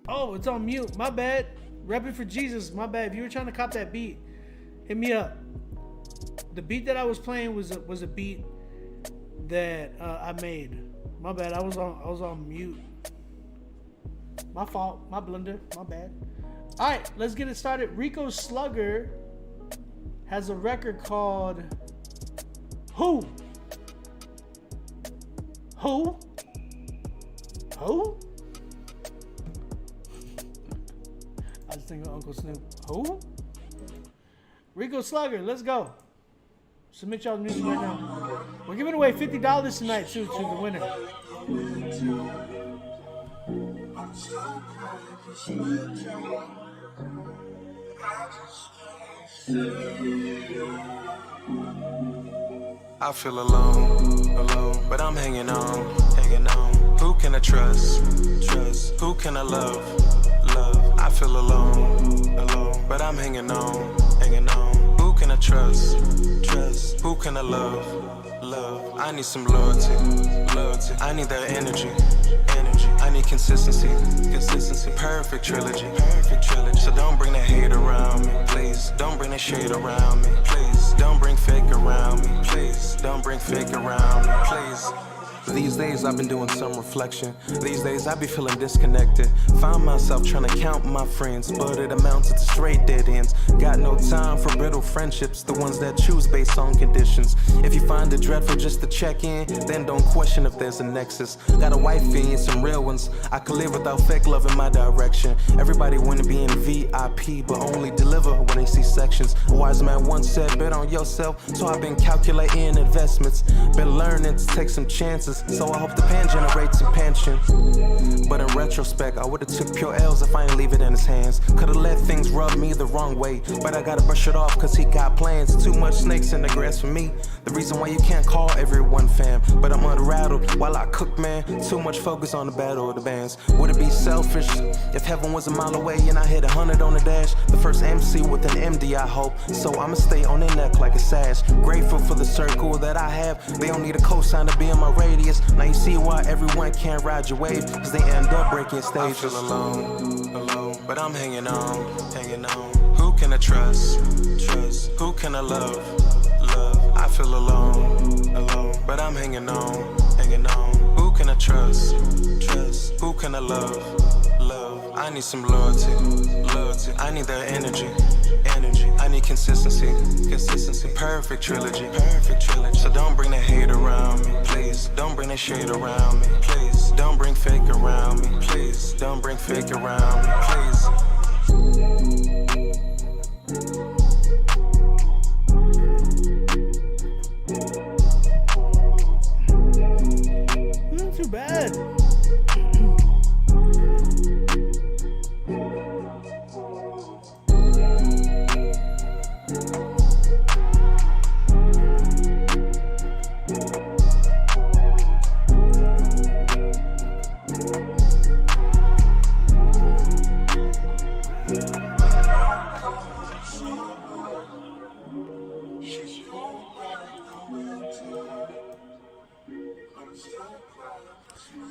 Oh, it's on mute. My bad. Repping for Jesus. My bad. If you were trying to cop that beat, hit me up. The beat that I was playing was a beat that I made. My bad. I was on mute. My fault. My blunder. My bad. All right, let's get it started. Rico Slugger has a record called Who? Who? Who? I was thinking of Uncle Snoop. Who? Rico Slugger, let's go. Submit y'all's music right now. We're giving away $50 tonight too to the winner. I feel alone, but I'm hanging on. Who can I trust? Who can I love? I feel alone, but I'm hanging on. Who can I trust? Who can I love? I need some loyalty. I need that energy. I need consistency. Perfect trilogy. So don't bring that hate around me, please. Don't bring that shade around me, please. Don't bring fake around me, please. Don't bring fake around me, please. These days I've been doing some reflection. These days I be feeling disconnected. Find myself trying to count my friends, but it amounts to straight dead ends. Got no time for brittle friendships, the ones that choose based on conditions. If you find it dreadful just to check in, then don't question if there's a nexus. Got a wifey and some real ones. I could live without fake love in my direction. Everybody wanna be in VIP, but only deliver when they see sections. A wise man once said, bet on yourself. So I've been calculating investments, been learning to take some chances. So I hope the pen generates some pension. But in retrospect, I would've took pure L's if I didn't leave it in his hands. Could've let things rub me the wrong way, but I gotta brush it off cause he got plans. Too much snakes in the grass for me. The reason why you can't call everyone fam, but I'm unrattled while I cook, man. Too much focus on the battle of the bands. Would it be selfish if heaven was a mile away and I hit 100 on the dash? The first MC with an MD, I hope. So I'ma stay on their neck like a sash. Grateful for the circle that I have. They don't need a cosign to be in my radius. Now you see why everyone can't ride your wave, cause they end up breaking stages. I feel alone, but I'm hanging on. Who can I trust? Who can I love? I feel alone, but I'm hanging on. Who can I trust? Who can I love? I need some loyalty. I need that energy. I need consistency. Perfect trilogy. So don't bring the hate around me, please. Don't bring the shade around me, please. Don't bring fake around me, please. Don't bring fake around me, please. Not too bad.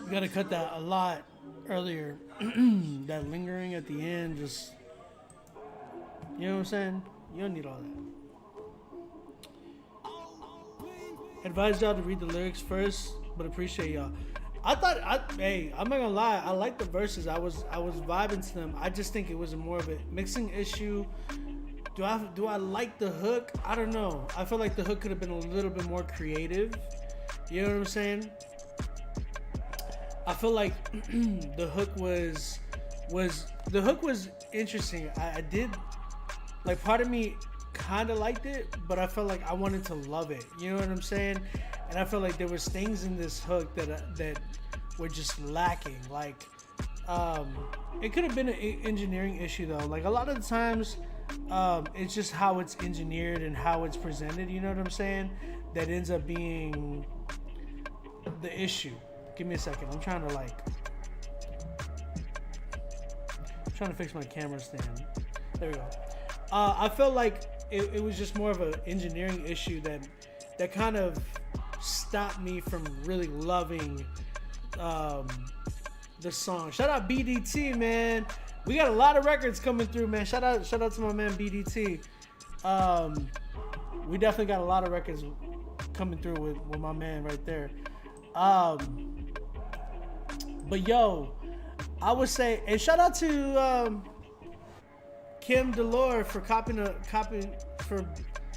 You gotta cut that a lot earlier. That lingering at the end, just, you know what I'm saying? You don't need all that. Advise y'all to read the lyrics first, but appreciate y'all. Hey, I'm not gonna lie, I like the verses. I was vibing to them. I just think it was more of a mixing issue. Do I like the hook? I don't know. I feel like the hook could have been a little bit more creative. You know what I'm saying? I feel like the hook was interesting. I did, like, part of me kind of liked it, but I felt like I wanted to love it. You know what I'm saying? And I felt like there was things in this hook that were just lacking. Like, it could have been an engineering issue though. Like, a lot of the times, it's just how it's engineered and how it's presented. You know what I'm saying? That ends up being the issue. Give me a second. I'm trying to fix my camera stand. There we go. I felt like it was just more of an engineering issue that kind of stopped me from really loving the song. Shout out BDT, man. We got a lot of records coming through, man. Shout out to my man BDT. We definitely got a lot of records coming through with my man right there. But yo, I would say, and shout out to Kim Delore for for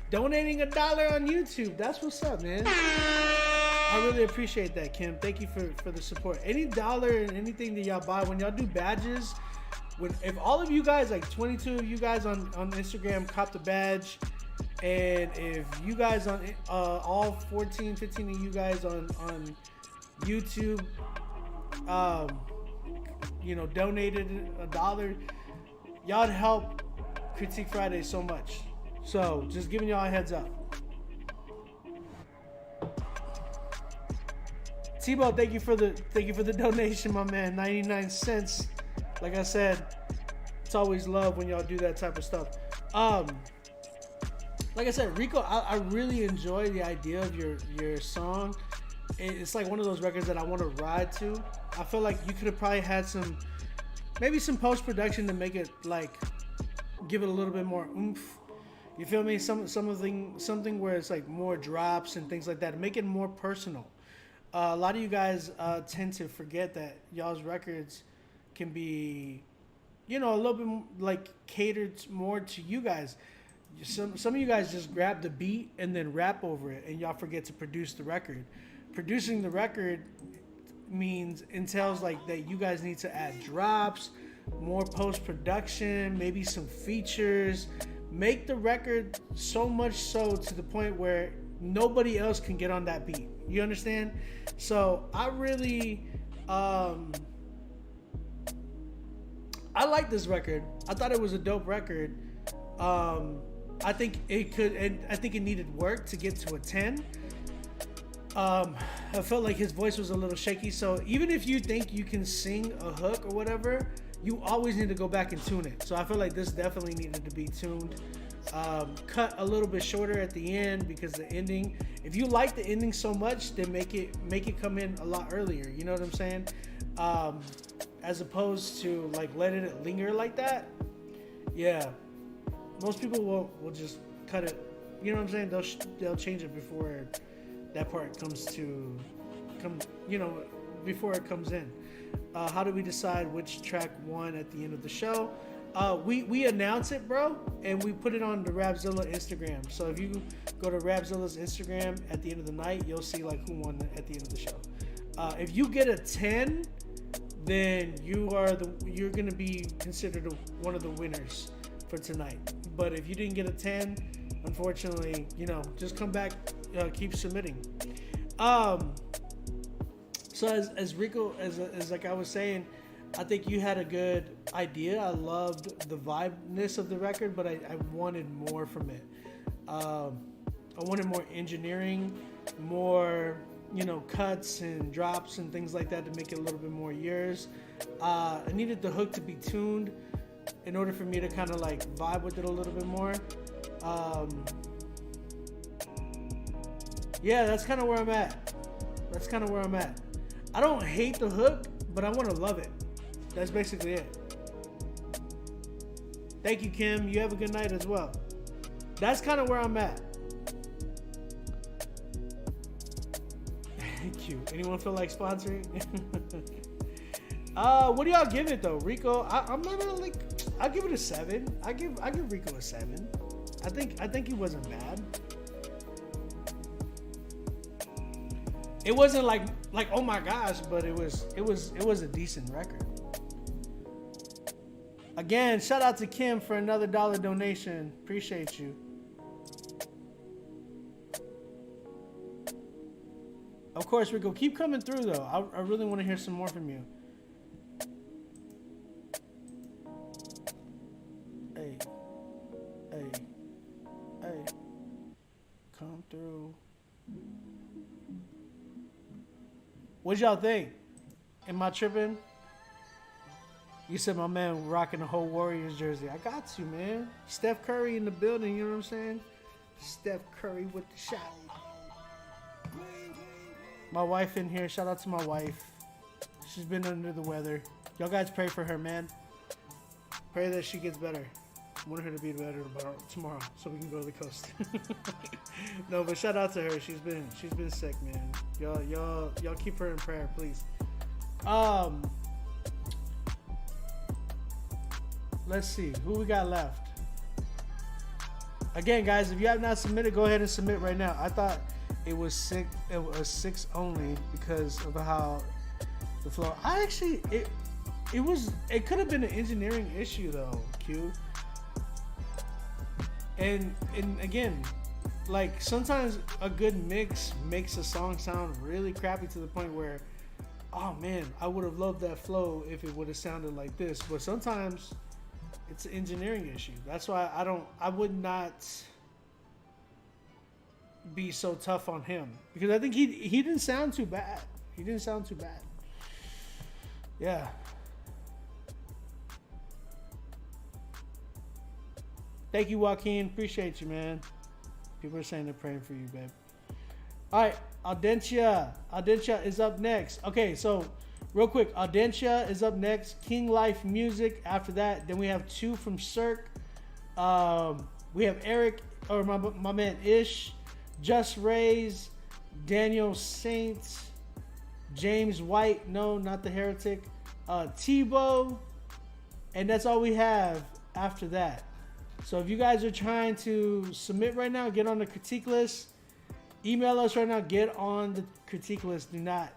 donating $1 on YouTube. That's what's up, man. I really appreciate that, Kim. Thank you for the support. Any dollar and anything that y'all buy, when y'all do badges, if all of you guys, like 22 of you guys on Instagram, cop the badge, and if you guys on all 15 of you guys on YouTube, donated $1, y'all help Critique Friday so much. So just giving y'all a heads up. Tebow, thank you for the donation, my man. 99 cents. Like I said, it's always love when y'all do that type of stuff. Like I said, Rico, I really enjoy the idea of your song. It's like one of those records that I want to ride to. I feel like you could have probably had maybe some post-production to make it, like, give it a little bit more oomph. You feel me? Something where it's like more drops and things like that. Make it more personal. A lot of you guys tend to forget that y'all's records can be, you know, a little bit like catered more to you guys. Some of you guys just grab the beat and then rap over it, and y'all forget to produce the record. Producing the record entails like that you guys need to add drops, more post-production, maybe some features. Make the record so much so to the point where nobody else can get on that beat. You understand? So I really I like this record. I thought it was a dope record. I think it could, and I think it needed work to get to a 10. I felt like his voice was a little shaky. So even if you think you can sing a hook or whatever, you always need to go back and tune it. So I feel like this definitely needed to be tuned. Cut a little bit shorter at the end because the ending, if you like the ending so much, then make it come in a lot earlier. You know what I'm saying? As opposed to like letting it linger like that. Yeah. Most people will just cut it. You know what I'm saying? They'll change it before that part before it comes in. How do we decide which track won at the end of the show? We announce it, bro, and we put it on the Rapzilla Instagram. So if you go to Rapzilla's Instagram at the end of the night, you'll see like who won at the end of the show. If you get a 10, then you're gonna be considered one of the winners for tonight. But if you didn't get a 10, unfortunately, just come back, keep submitting. So as Rico, as like I was saying, I think you had a good idea. I loved the vibeness of the record, but I wanted more from it. I wanted more engineering, more cuts and drops and things like that to make it a little bit more yours. I needed the hook to be tuned in order for me to kind of like vibe with it a little bit more. Yeah, that's kind of where I'm at. I don't hate the hook, but I want to love it. That's basically it. Thank you, Kim. You have a good night as well. That's kind of where I'm at. Thank you. Anyone feel like sponsoring? What do y'all give it though, Rico? I'm not gonna like. I'll give it a 7. I give Rico a 7. I think he wasn't bad. It wasn't like oh my gosh, but it was a decent record. Again, shout out to Kim for another $1 donation. Appreciate you. Of course, Rico, keep coming through though. I really want to hear some more from you. Hey. Come through. What y'all think? Am I tripping? You said my man rocking the whole Warriors jersey. I got you, man. Steph Curry in the building, you know what I'm saying? Steph Curry with the shot. My wife in here. Shout out to my wife. She's been under the weather. Y'all guys pray for her, man. Pray that she gets better. I want her to be better tomorrow so we can go to the coast. No, but shout out to her. She's been sick, man. Y'all keep her in prayer, please. Let's see who we got left. Again, guys, if you have not submitted, go ahead and submit right now. I thought it was 6. It was 6 only because of how the flow. It could have been an engineering issue though, Q. And again, like sometimes a good mix makes a song sound really crappy to the point where, oh man, I would have loved that flow if it would have sounded like this. But sometimes it's an engineering issue. That's why I would not be so tough on him because I think he didn't sound too bad. Yeah. Thank you, Joaquin. Appreciate you, man. People are saying they're praying for you, babe. All right, Audentia. Audentia is up next. Okay, so real quick, Audentia is up next. King Life Music after that. Then we have 2 from Cirque. We have Eric, or my man Ish, Just Rays, Daniel Saints, James White, no, not the heretic. Tebow, and that's all we have after that. So if you guys are trying to submit right now, get on the critique list. Email us right now. Get on the critique list. Do not,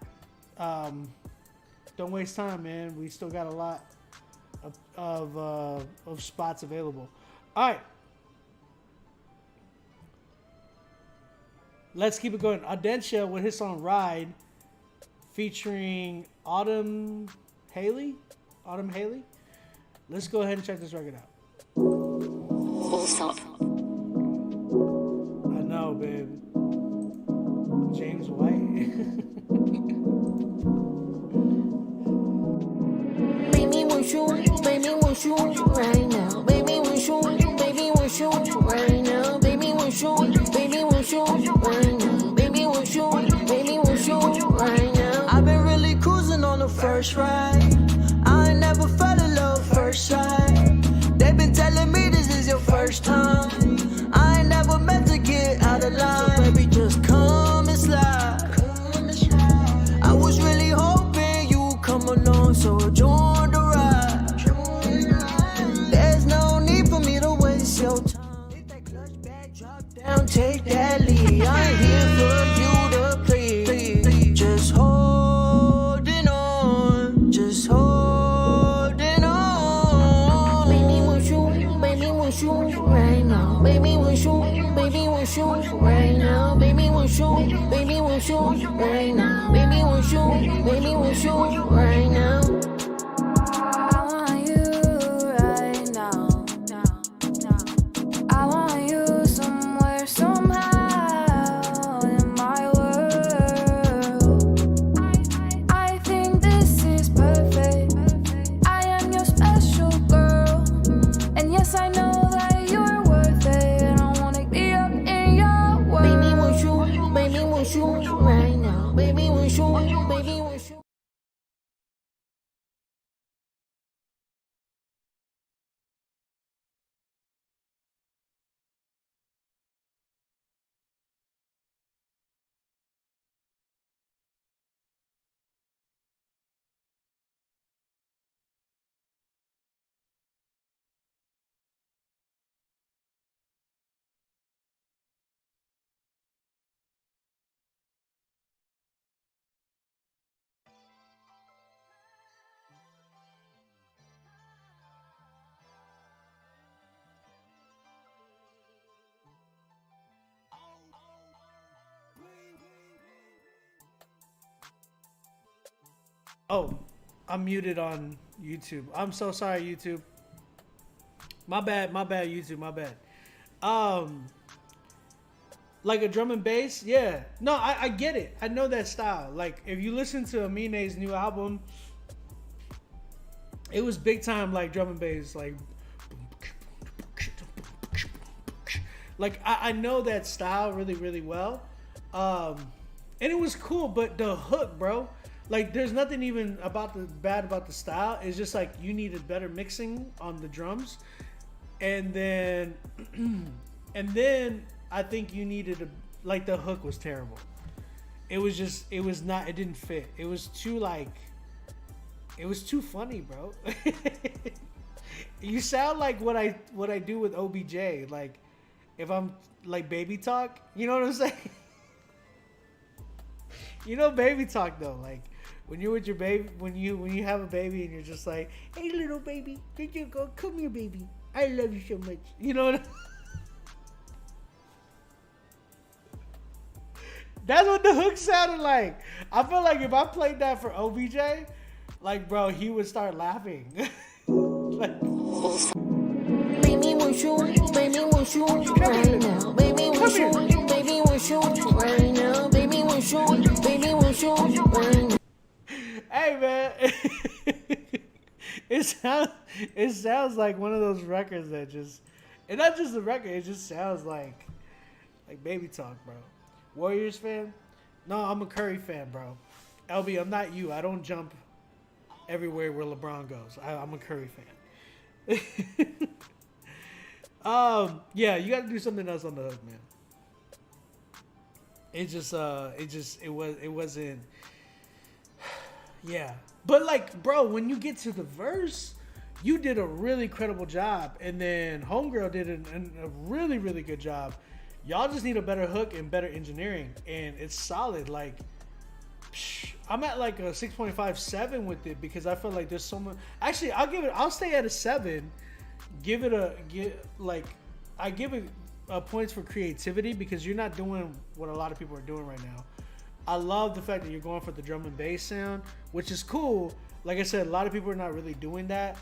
don't waste time, man. We still got a lot of spots available. All right, let's keep it going. Audentia with his song "Ride," featuring Autumn Haley. Let's go ahead and check this record out. Full stop. I know, babe. James White. Baby, want you right now. Baby, want you right now. Baby, want you right now. Baby, want you right now. I've been really cruising on the first ride. I ain't never fell in love first sight. They've been telling me this is your first time. I ain't never meant to get out of line. So baby, just come and slide. I was really hoping you'd come along, so join the ride. There's no need for me to waste your time. Hit that clutch back, drop down, take that lead. I ain't here for you to please. Just holding on, just holding on. Baby, want you right now. Baby, want you right now. Baby, want you right now. Baby, want you right now. I want you right now. I want you somewhere, somehow in my world. I think this is perfect. I am your special girl, and yes, I know that you're worth it. And I wanna be up in your world. Baby, want you right now. Baby, want you. Oh, I'm muted on YouTube. I'm so sorry, YouTube. My bad, YouTube, my bad. Like a drum and bass, yeah. No, I get it. I know that style. Like, if you listen to Amine's new album, it was big time like drum and bass, like I know that style really, really well. And it was cool, but the hook, bro. Like, there's nothing even bad about the style. It's just like you needed better mixing on the drums, and then I think you needed the hook was terrible. It didn't fit. It was too funny, bro. You sound like what I do with OBJ. Like, if I'm like baby talk, you know what I'm saying? You know baby talk though, like when you're with your baby, when you have a baby and you're just like, hey little baby, there you go, come here baby, I love you so much. You know what? That's what the hook sounded like. I feel like if I played that for OBJ, like bro, he would start laughing. Like, Baby, want you right now. Baby, want you right now. Baby, want you right now. hey man, it sounds like one of those records that just, and not just the record, it just sounds like baby talk, bro. Warriors fan? No, I'm a Curry fan, bro. LB, I'm not you. I don't jump everywhere where LeBron goes. I'm a Curry fan. Yeah, you got to do something else on the hook, man. It wasn't. Yeah. But like, bro, when you get to the verse, you did a really credible job. And then Homegirl did a really, really good job. Y'all just need a better hook and better engineering. And it's solid. Like, I'm at like a 6.57 with it because I feel like there's so much. Actually, I'll stay at a 7. I give it points for creativity because you're not doing what a lot of people are doing right now. I love the fact that you're going for the drum and bass sound, which is cool. Like I said, a lot of people are not really doing that.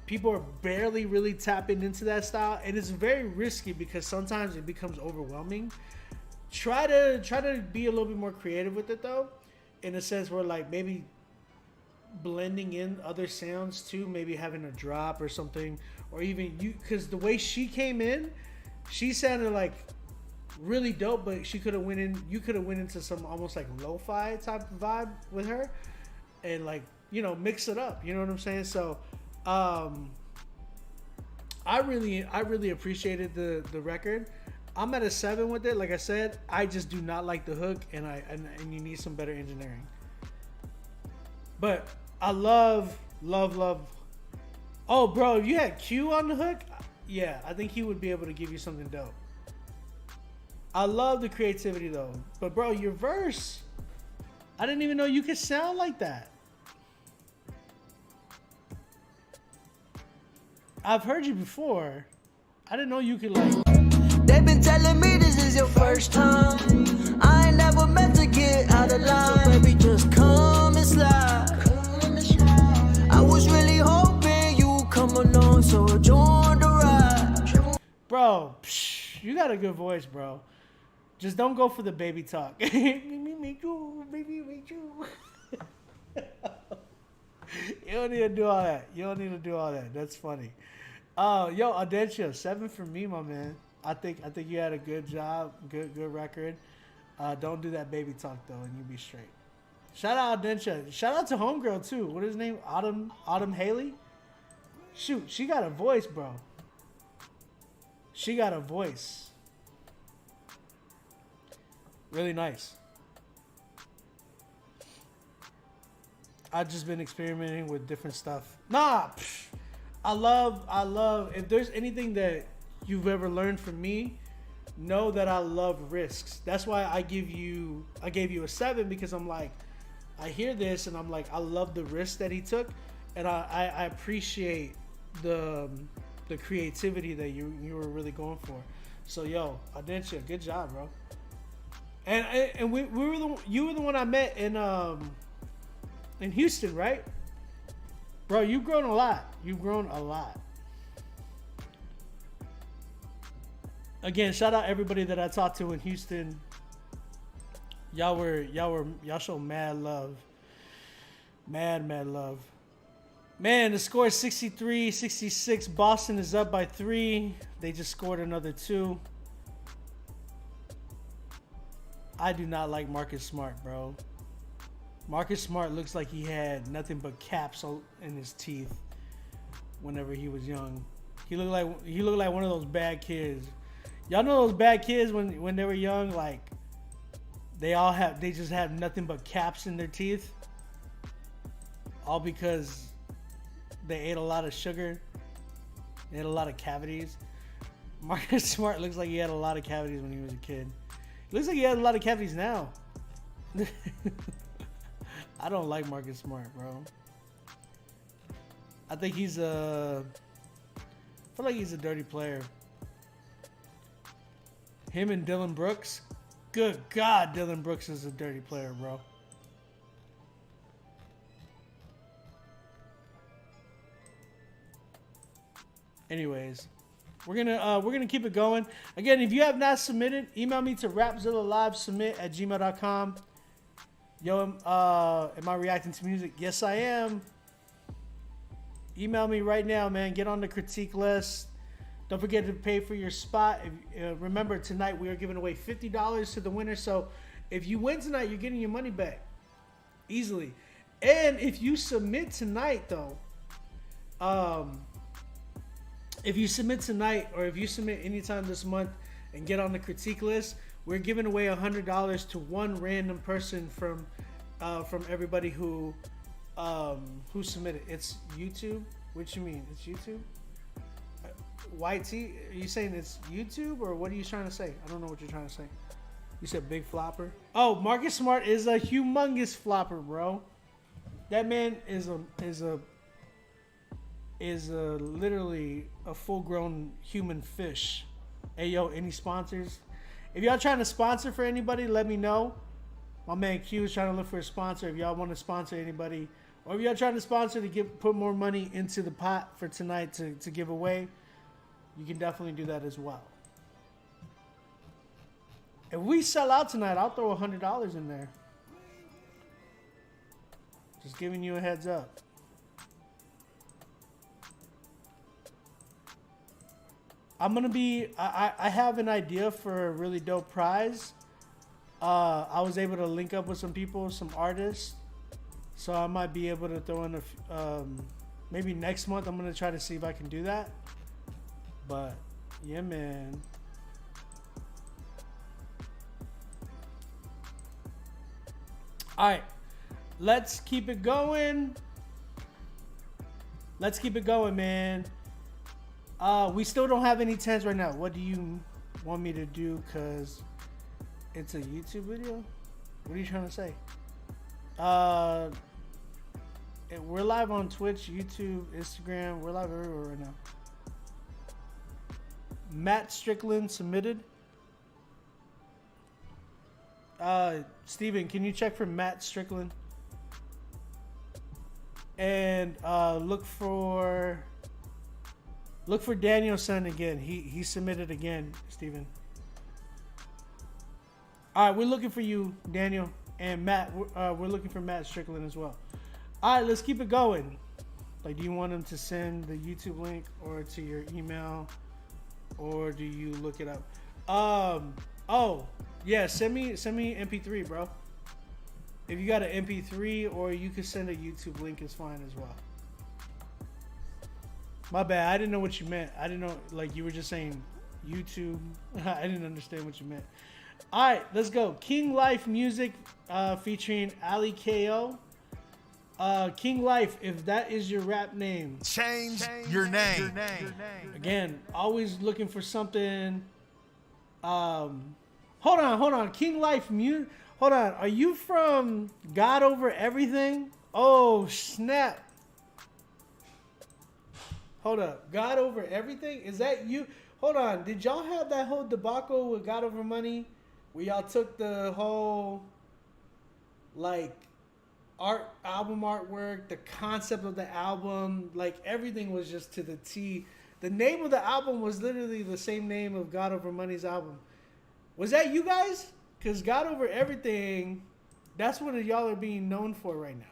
People are barely really tapping into that style, and it's very risky because sometimes it becomes overwhelming. Try to be a little bit more creative with it though, in a sense where like maybe blending in other sounds too, maybe having a drop or something, or even because the way she came in, she sounded like really dope, but you could have went into some almost like lo-fi type of vibe with her, and like, you know, mix it up, you know what I'm saying? So I really appreciated the record. I'm at a 7 with it. Like I said, I just do not like the hook, and you need some better engineering. But I love. Oh, bro, if you had Q on the hook, yeah, I think he would be able to give you something dope. I love the creativity though. But bro, your verse, I didn't even know you could sound like that. I've heard you before. I didn't know you could like. They've been telling me this is your first time. I ain't never meant to get out of line. So baby, just come and slide. I was really hoping you come along, so join the ride. Bro, you got a good voice, bro. Just don't go for the baby talk. Me too, baby, me too. You don't need to do all that. That's funny. Yo, Audentia, 7 for me, my man. I think you had a good job, good record. Don't do that baby talk though, and you be straight. Shout out Audentia. Shout out to Homegirl too. What is his name? Autumn Haley. Shoot, she got a voice, bro. She got a voice. Really nice. I've just been experimenting with different stuff. I love, if there's anything that you've ever learned from me, know that I love risks. That's why I gave you a 7, because I'm like, I hear this and I'm like, I love the risk that he took, and I appreciate the creativity that you were really going for. So yo, Audentia, good job, bro. And you were the one I met in Houston, right? Bro, you've grown a lot. Again, shout out everybody that I talked to in Houston. Y'all show mad love. Mad love. Man, the score is 63-66. Boston is up by 3. They just scored another 2. I do not like Marcus Smart, bro. Marcus Smart looks like he had nothing but caps in his teeth whenever he was young. He looked like one of those bad kids. Y'all know those bad kids when they were young, like they just have nothing but caps in their teeth. All because they ate a lot of sugar. They had a lot of cavities. Marcus Smart looks like he had a lot of cavities when he was a kid. He looks like he has a lot of cavities now. I don't like Marcus Smart, bro. I think I feel like he's a dirty player. Him and Dylan Brooks. Good God, Dylan Brooks is a dirty player, bro. Anyways, we're gonna keep it going. Again, if you have not submitted, email me to rapzillalivesubmit@gmail.com. Yo, am I reacting to music? Yes, I am. Email me right now, man. Get on the critique list. Don't forget to pay for your spot. Remember, tonight we are giving away $50 to the winner. So if you win tonight, you're getting your money back easily. And if you submit tonight, though, if you submit tonight or if you submit anytime this month and get on the critique list, we're giving away $100 to one random person from from everybody who submitted. It's YouTube. What you mean? It's YouTube? YT? Are you saying it's YouTube, or what are you trying to say? I don't know what you're trying to say. You said big flopper. Oh, Marcus Smart is a humongous flopper, bro. That man is literally a full-grown human fish. Hey, yo, any sponsors? If y'all trying to sponsor for anybody, let me know. My man Q is trying to look for a sponsor. If y'all want to sponsor anybody, or if y'all trying to sponsor to put more money into the pot for tonight to give away, you can definitely do that as well. If we sell out tonight, I'll throw $100 in there. Just giving you a heads up. I'm gonna be. I have an idea for a really dope prize. I was able to link up with some people, some artists, so I might be able to throw in a. Maybe next month I'm gonna try to see if I can do that. But yeah, man. All right, let's keep it going. Let's keep it going, man. We still don't have any 10s right now. What do you want me to do? Cause it's a YouTube video. What are you trying to say? We're live on Twitch, YouTube, Instagram. We're live everywhere right now. Matt Strickland submitted. Steven, can you check for Matt Strickland? And look for Danielson again. He submitted again, Steven. All right, we're looking for you, Daniel, and Matt. We're looking for Matt Strickland as well. All right, let's keep it going. Like, do you want him to send the YouTube link or to your email, or do you look it up? Oh, yeah, send me MP3, bro. If you got an MP3, or you can send a YouTube link, is fine as well. My bad, I didn't know what you meant. I didn't know, like, you were just saying YouTube. I didn't understand what you meant. All right, let's go. King Life Music featuring Ali KO. King Life, if that is your rap name, change your name. Again, always looking for something. Hold on. King Life Music. Hold on. Are you from God Over Everything? Oh, snap. Hold up. God Over Everything? Is that you? Hold on. Did y'all have that whole debacle with God Over Money? Where y'all took the whole, like, album artwork, the concept of the album, like, everything was just to the T. The name of the album was literally the same name of God Over Money's album. Was that you guys? Because God Over Everything, that's what y'all are being known for right now.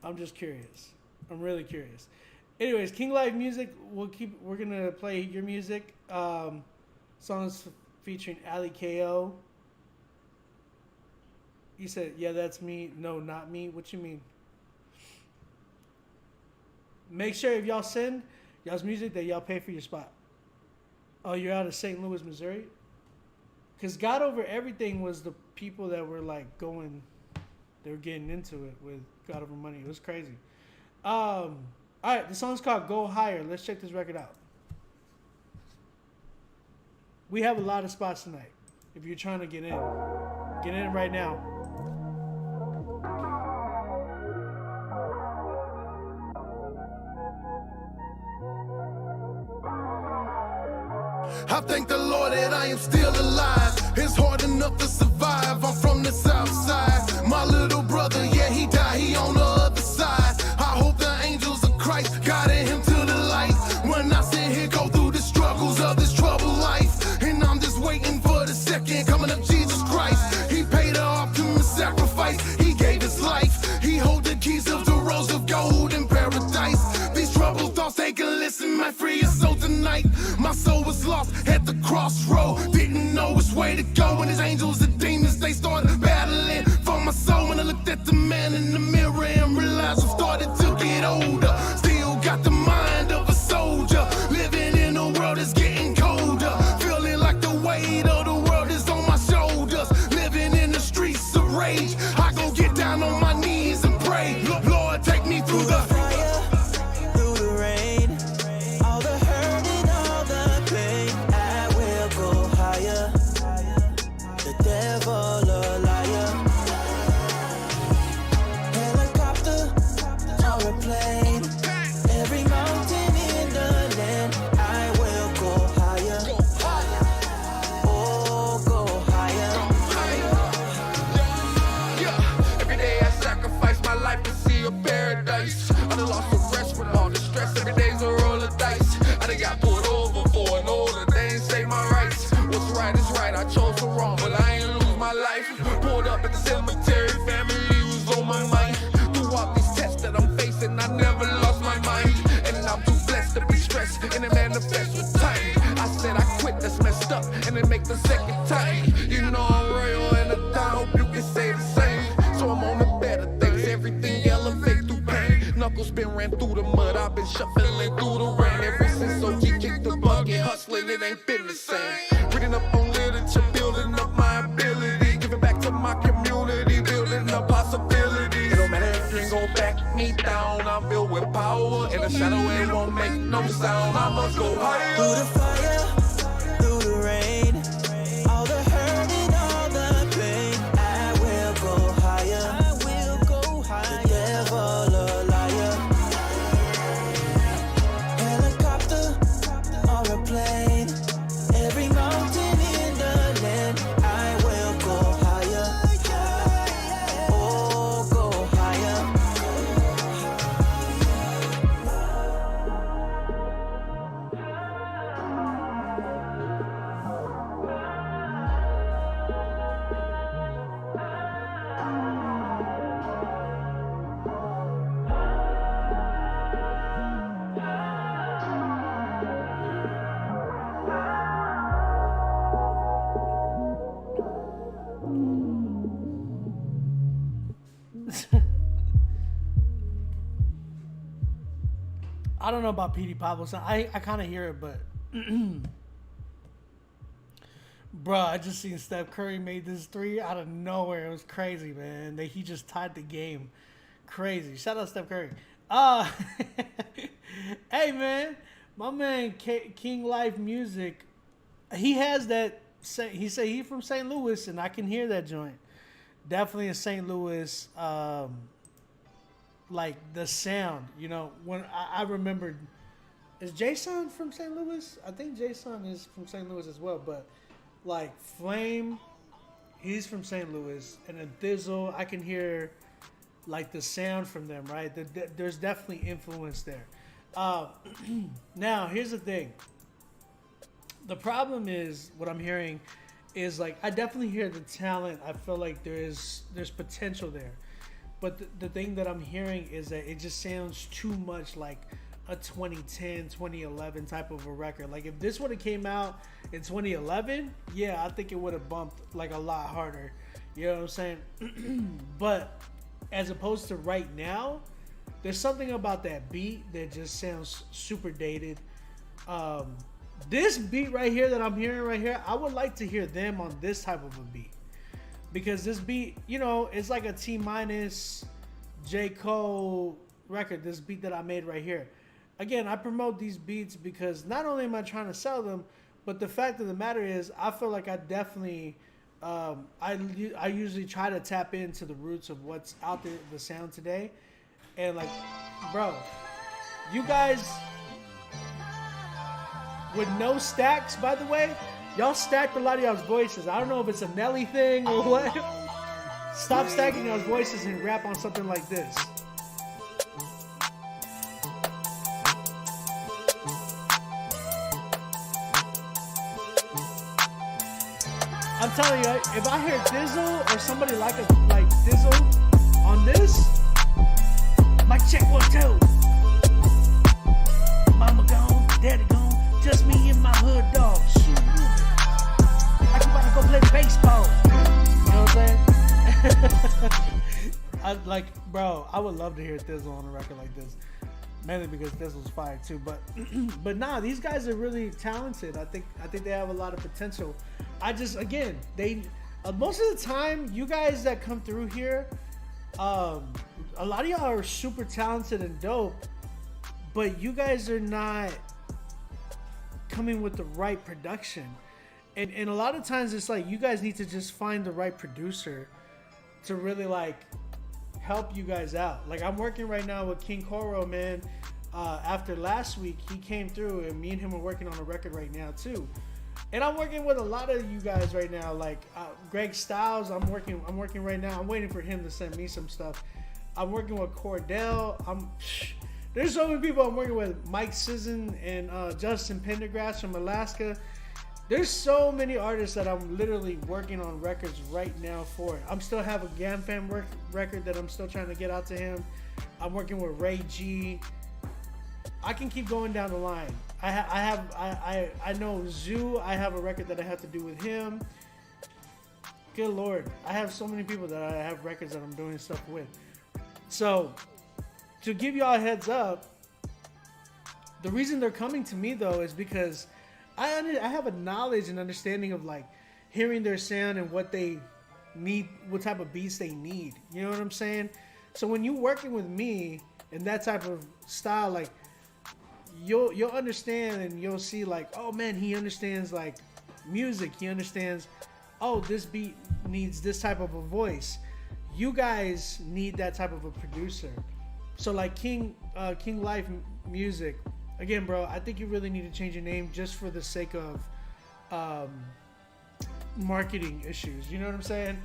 I'm just curious. I'm really curious. Anyways, King Live Music, we're gonna play your music. Songs featuring Ali KO. You said, yeah, that's me. No, not me. What you mean? Make sure if y'all send y'all's music that y'all pay for your spot. Oh, you're out of St. Louis, Missouri? Because God Over Everything was the people that were like they were getting into it with God Over Money. It was crazy. All right, the song's called Go Higher. Let's check this record out. We have a lot of spots tonight. If you're trying to get in right now. I thank the Lord that I am still alive. It's hard enough to survive. I'm from the south side. My little brother, yeah, he died. He on the other side. I hope the angels of Christ guided him to the light. When I sit here, go through the struggles of this troubled life, and I'm just waiting for the second coming of Jesus Christ. He paid the ultimate sacrifice. He gave his life. He hold the keys of the rose of gold in paradise. These troubled thoughts, they can listen, my free your soul tonight. My soul was lost at the crossroad, didn't know which way to go. When his angels and demons, they started battling. paradise. I done lost the rest with all the stress. Every day's a roll of dice. I done got pulled over for an order. They ain't say my rights. What's right is right. I chose the wrong, but I ain't lose my life. Pulled up at the cemetery. Family was on my mind. Through all these tests that I'm facing, I never lost my mind. And I'm too blessed to be stressed. And it manifests with time. I said I quit, that's messed up. And it make the second time. You know I'm royal and I hope you can say the same. So I'm on the better things. Everything elevate through pain. Knuckles been ran through the mud. I've been shuffling through the rain. Ever since OG kicked the bucket, hustling, it ain't been the same. Reading up on literature, building up my ability. Giving back to my community, building up possibilities. It don't matter if you ain't gon' back me down. I'm built with power. In the shadow, it won't make no sound. I must go higher. Through the fire, through the rain, all the hurt and all the pain, I will go higher. I will go higher. The devil a liar. Helicopter or a plane, every mountain in the land, I will go higher. Oh, go higher. I don't know about Petey Pablo. I kind of hear it, but bro, I just seen Steph Curry made this three out of nowhere. It was crazy, man. He just tied the game. Crazy. Shout out Steph Curry. Hey, man, my man King Life Music, he has that. He said he from St. Louis, and I can hear that joint. Definitely in St. Louis. Like the sound, you know, when I remembered, is Jason from St. Louis? I think Jason is from St. Louis as well, but like Flame, he's from St. Louis, and then Thizzle, I can hear like the sound from them, right? There's definitely influence there. Now, here's the thing. The problem is, what I'm hearing is like, I definitely hear the talent. I feel like there's potential there. But the thing that I'm hearing is that it just sounds too much like a 2010, 2011 type of a record. Like if this would have came out in 2011, yeah, I think it would have bumped like a lot harder. You know what I'm saying? But as opposed to right now, there's something about that beat that just sounds super dated. This beat right here that I'm hearing right here, I would like to hear them on this type of a beat. Because this beat, you know, it's like a T- J. Cole record, this beat that I made right here. Again, I promote these beats because not only am I trying to sell them, but the fact of the matter is I feel like I definitely, I usually try to tap into the roots of what's out there, the sound today. And like, bro, you guys, with no stacks, by the way, y'all stacked a lot of y'all's voices. I don't know if it's a Nelly thing or what. Stop stacking y'all's voices and rap on something like this. I'm telling you, if I hear Thizzle or somebody like Thizzle on this, mic check 1 2. Mama gone, daddy gone, just me and my hood dog. Shoot, I can about to go play baseball. You know what I'm saying? I would love to hear Thizzle on a record like this. Mainly because Thizzle's fire too, but nah, these guys are really talented. I think they have a lot of potential. I just, again, they most of the time, you guys that come through here, a lot of y'all are super talented and dope, but you guys are not coming with the right production. And a lot of times it's like you guys need to just find the right producer to really like help you guys out. Like I'm working right now with King Coro, man. After last week, he came through, and me and him are working on a record right now too. And I'm working with a lot of you guys right now, like Greg Styles. I'm working right now. I'm waiting for him to send me some stuff. I'm working with Cordell. There's so many people I'm working with. Mike Sisson and Justin Pendergrass from Alaska. There's so many artists that I'm literally working on records right now for. I'm still have a GamFam record that I'm still trying to get out to him. I'm working with Ray G. I can keep going down the line. I know Zoo. I have a record that I have to do with him. Good Lord. I have so many people that I have records that I'm doing stuff with. So, to give y'all a heads up, the reason they're coming to me though is because I have a knowledge and understanding of like hearing their sound and what they need, what type of beats they need. You know what I'm saying? So when you're working with me in that type of style, like you'll understand and you'll see like, oh man, he understands like music. He understands, oh, this beat needs this type of a voice. You guys need that type of a producer. So like King Life Music, again, bro, I think you really need to change your name just for the sake of marketing issues. You know what I'm saying?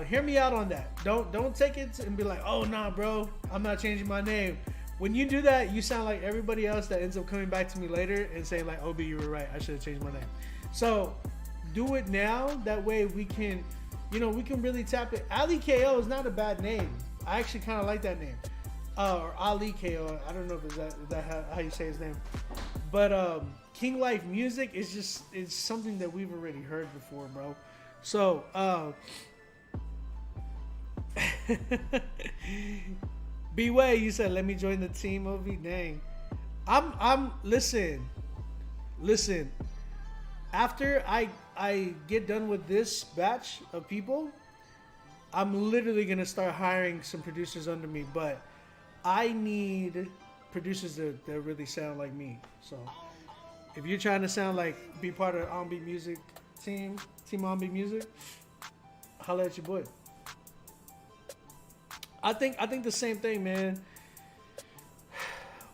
Hear me out on that. Don't take it and be like, oh nah, bro, I'm not changing my name. When you do that, you sound like everybody else that ends up coming back to me later and saying like, OB, you were right, I should have changed my name. So do it now. That way we can, we can really tap it. Ali KO is not a bad name. I actually kind of like that name. Or Ali KO. I don't know if that how you say his name. But King Life Music is something that we've already heard before, bro. So B-Way, you said let me join the team, OV. Dang. I'm listen. After I get done with this batch of people, I'm literally gonna start hiring some producers under me, but I need producers that really sound like me. So if you're trying to sound like, be part of the On-Beat Music team On-Beat Music, holla at your boy. I think the same thing, man.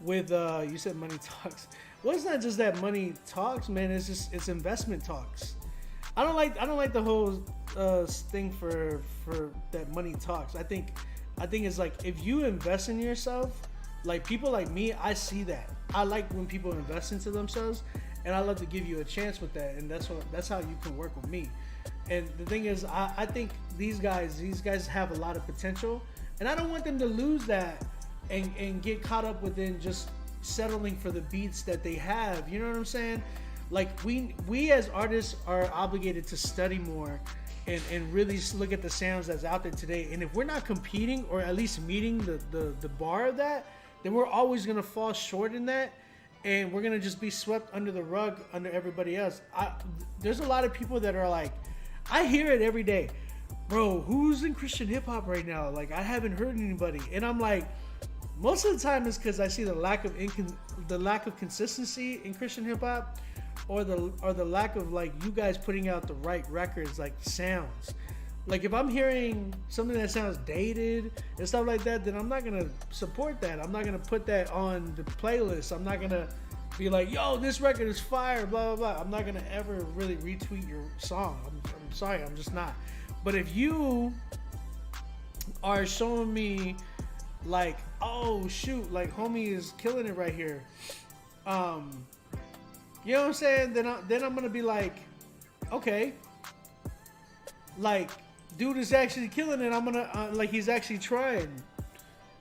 With you said money talks. Well, it's not just that money talks, man. It's investment talks. I don't like the whole thing for that money talks. I think it's like if you invest in yourself, like people like me, I see that. I like when people invest into themselves, and I love to give you a chance with that, and that's how you can work with me. And the thing is, I think these guys have a lot of potential, and I don't want them to lose that and get caught up within just settling for the beats that they have. You know what I'm saying? Like we as artists are obligated to study more and really look at the sounds that's out there today. And if we're not competing or at least meeting the bar of that, then we're always gonna fall short in that, and we're gonna just be swept under the rug under everybody else. There's a lot of people that are like, I hear it every day, bro, who's in Christian hip hop right now? Like, I haven't heard anybody. And I'm like, most of the time it's because I see the lack of consistency in Christian hip hop, or the lack of like you guys putting out the right records, like sounds. Like if I'm hearing something that sounds dated and stuff like that, then I'm not gonna support that. I'm not gonna put that on the playlist. I'm not gonna be like, yo, this record is fire, blah blah blah. I'm not gonna ever really retweet your song. I'm sorry, I'm just not. But if you are showing me like, oh shoot, like homie is killing it right here, you know what I'm saying? Then I'm gonna be like, okay, like dude is actually killing it. I'm gonna like he's actually trying.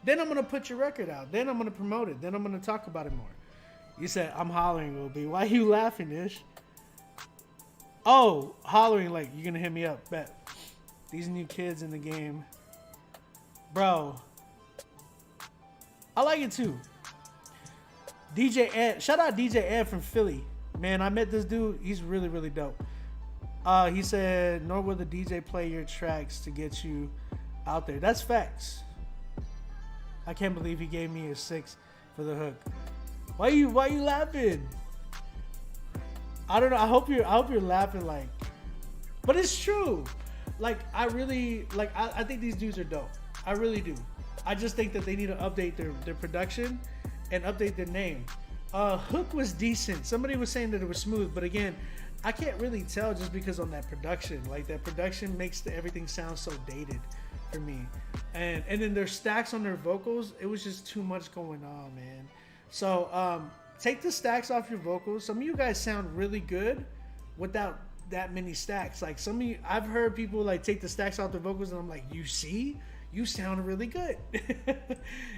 Then I'm gonna put your record out. Then I'm gonna promote it. Then I'm gonna talk about it more. You said I'm hollering, Will B. Why are you laughing, Ish? Oh, hollering like you're gonna hit me up. Bet. These new kids in the game, bro. I like it too. DJ Ed, shout out DJ Ed from Philly. Man, I met this dude. He's really, really dope. He said, nor will the DJ play your tracks to get you out there. That's facts. I can't believe he gave me a 6 for the hook. Why you laughing? I don't know. I hope you're laughing like, but it's true. Like I really like. I think these dudes are dope. I really do. I just think that they need to update their production and update their name. Hook was decent. Somebody was saying that it was smooth, but again, I can't really tell just because on that production. Like that production makes everything sound so dated for me. And then their stacks on their vocals, it was just too much going on, man. So take the stacks off your vocals. Some of you guys sound really good without that many stacks. Like some of you, I've heard people like take the stacks off their vocals, and I'm like, you see, you sound really good. You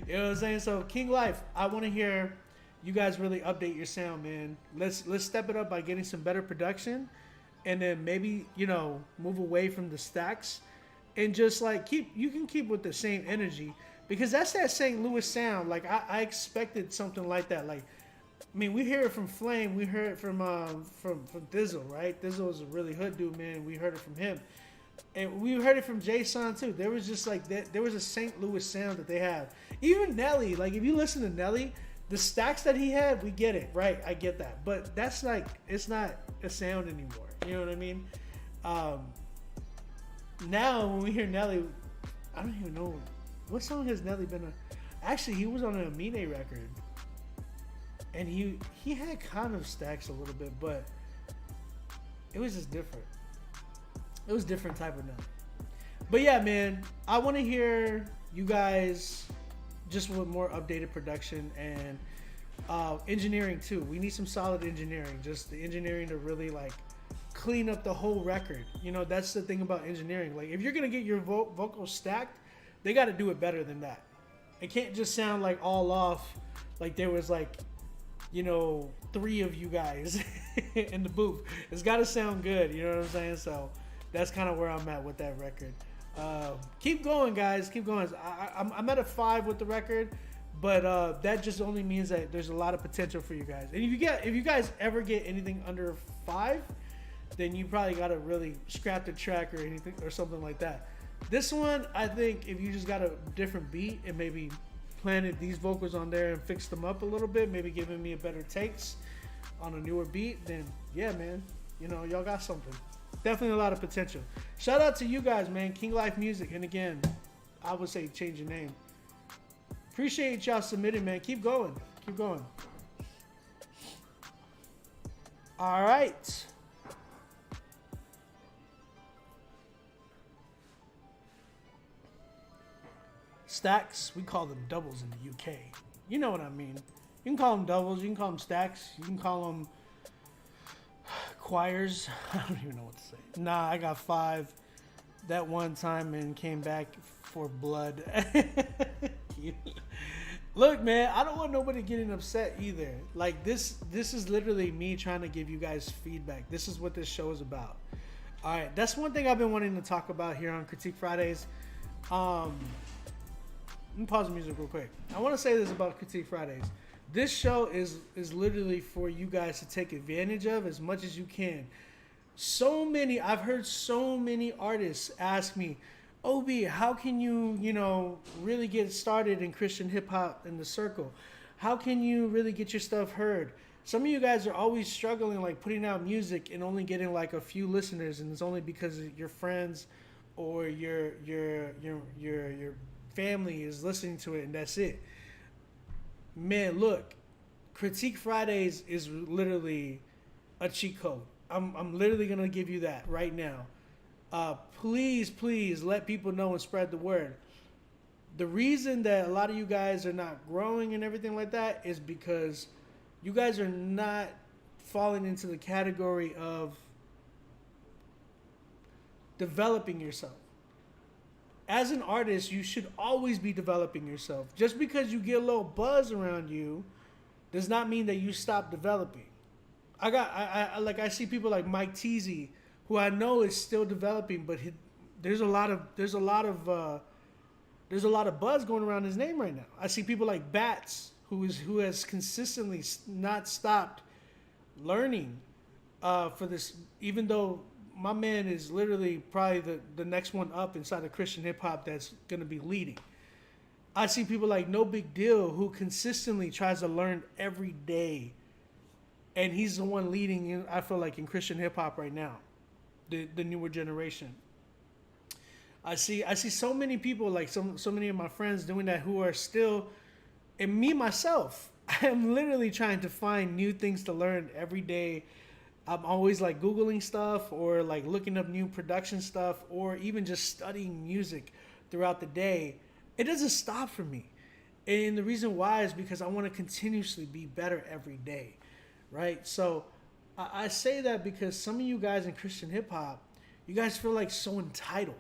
know what I'm saying? So King Life, I want to hear you guys really update your sound, man. Let's step it up by getting some better production, and then maybe, you know, move away from the stacks, and just like you can keep with the same energy, because that's that St. Louis sound. Like I expected something like that. Like, I mean, we hear it from Flame, we heard it from Thizzle, right? Thizzle is a really hood dude, man. We heard it from him, and we heard it from Jason too. There was just like that. There was a St. Louis sound that they have. Even Nelly, like if you listen to Nelly, the stacks that he had, we get it, right? I get that, but that's like, it's not a sound anymore. You know what I mean? Now when we hear Nelly, I don't even know what song has Nelly been on. Actually, he was on an Amine record, and he had kind of stacks a little bit, but it was just different. It was different type of Nelly. But yeah, man, I want to hear you guys just with more updated production and engineering too. We need some solid engineering. Just the engineering to really like clean up the whole record. You know, that's the thing about engineering. Like if you're gonna get your vocals stacked, they got to do it better than that. It can't just sound like all off, like there was like, you know, 3 of you guys in the booth. It's got to sound good. You know what I'm saying? So that's kind of where I'm at with that record. Keep going, guys. Keep going. I'm at a 5 with the record, but that just only means that there's a lot of potential for you guys. And if you guys ever get anything under 5, then you probably got to really scrap the track or anything or something like that. This one, I think if you just got a different beat and maybe planted these vocals on there and fixed them up a little bit, maybe giving me a better takes on a newer beat, then yeah, man, you know, y'all got something. Definitely a lot of potential. Shout out to you guys, man. King Life Music. And again, I would say change your name. Appreciate y'all submitting, man. Keep going. Keep going. All right. Stacks, we call them doubles in the UK. You know what I mean. You can call them doubles. You can call them stacks. You can call them choirs. I don't even know what to say. Nah, I got 5 that one time and came back for blood. Look, man, I don't want nobody getting upset either. Like this is literally me trying to give you guys feedback. This is what this show is about. All right, that's one thing I've been wanting to talk about here on Critique Fridays. Let me pause the music real quick. I want to say this about Critique Fridays. This show is literally for you guys to take advantage of as much as you can. I've heard so many artists ask me, Obi, how can you, really get started in Christian hip hop in the circle? How can you really get your stuff heard? Some of you guys are always struggling, like putting out music and only getting like a few listeners, and it's only because your friends or your family is listening to it, and that's it. Man, look, Critique Fridays is literally a cheat code. I'm literally gonna give you that right now. Please let people know and spread the word. The reason that a lot of you guys are not growing and everything like that is because you guys are not falling into the category of developing yourself. As an artist, you should always be developing yourself. Just because you get a little buzz around you does not mean that you stop developing. I see people like Mike Teasy, who I know is still developing, but there's a lot of buzz going around his name right now. I see people like Bats, who has consistently not stopped learning for this, even though my man is literally probably the next one up inside of Christian hip hop that's going to be leading. I see people like No Big Deal, who consistently tries to learn every day. And he's the one leading, I feel like, in Christian hip hop right now, the newer generation. I see so many people, like so many of my friends doing that, who are still, and me myself, I am literally trying to find new things to learn every day. I'm always like Googling stuff or like looking up new production stuff or even just studying music throughout the day, it doesn't stop for me. And the reason why is because I want to continuously be better every day, right? So I say that because some of you guys in Christian hip hop, you guys feel like so entitled.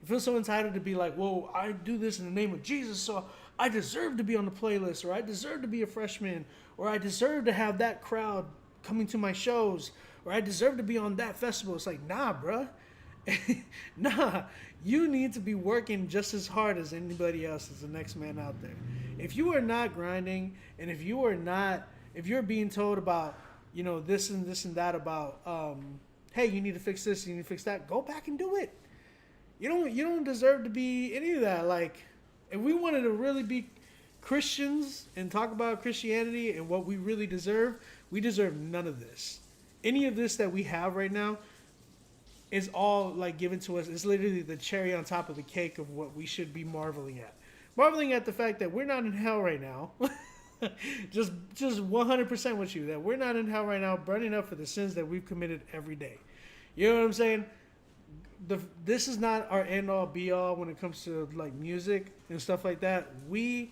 You feel so entitled to be like, whoa, I do this in the name of Jesus, so I deserve to be on the playlist, or I deserve to be a freshman, or I deserve to have that crowd coming to my shows, or I deserve to be on that festival. It's like, nah, bruh. Nah, you need to be working just as hard as anybody else, as the next man out there. If you are not grinding, and if you're being told about, you know, this and that about, hey, you need to fix this, you need to fix that, go back and do it. You don't deserve to be any of that. Like, if we wanted to really be Christians and talk about Christianity and what we really deserve, we deserve none of this. Any of this that we have right now is all like given to us. It's literally the cherry on top of the cake of what we should be marveling at. Marveling at the fact that we're not in hell right now. just 100% with you, that we're not in hell right now, burning up for the sins that we've committed every day. You know what I'm saying? This is not our end all be all when it comes to like music and stuff like that. When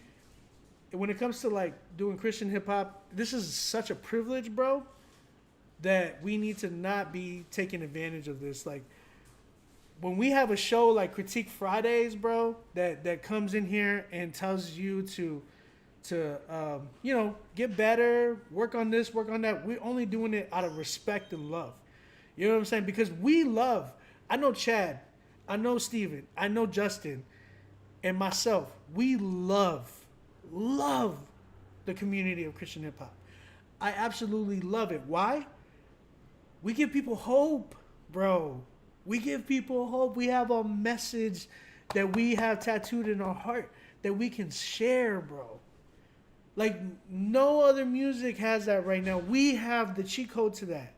it comes to like doing Christian hip hop, this is such a privilege, bro, that we need to not be taking advantage of this. Like, when we have a show like Critique Fridays, bro, that comes in here and tells you to you know, get better, work on this, work on that, we're only doing it out of respect and love. You know what I'm saying? Because we love, I know Chad, I know Steven, I know Justin, and myself, we love the community of Christian hip hop. I absolutely love it. Why? We give people hope, bro. We give people hope. We have a message that we have tattooed in our heart that we can share, bro. Like, no other music has that right now. We have the cheat code to that.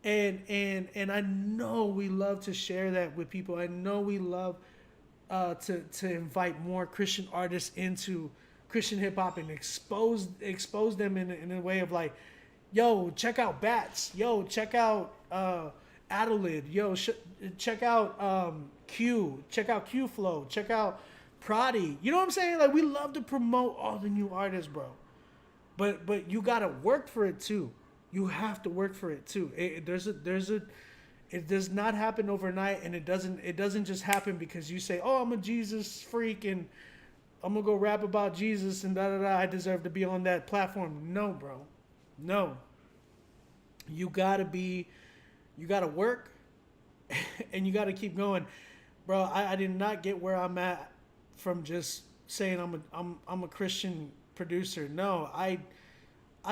And I know we love to share that with people. I know we love to invite more Christian artists into Christian hip hop and expose them in a way of like, yo, check out Bats. Yo, check out Adelaide. Yo, check out Q. Check out Q Flow. Check out Prodi. You know what I'm saying? Like, we love to promote all the new artists, bro. But you gotta work for it too. You have to work for it too. It does not happen overnight, and it doesn't just happen because you say, oh, I'm a Jesus freak and I'm gonna go rap about Jesus and da da da. I deserve to be on that platform. No, bro. No. You gotta work, and you gotta keep going, bro. I did not get where I'm at from just saying I'm a Christian producer. No, I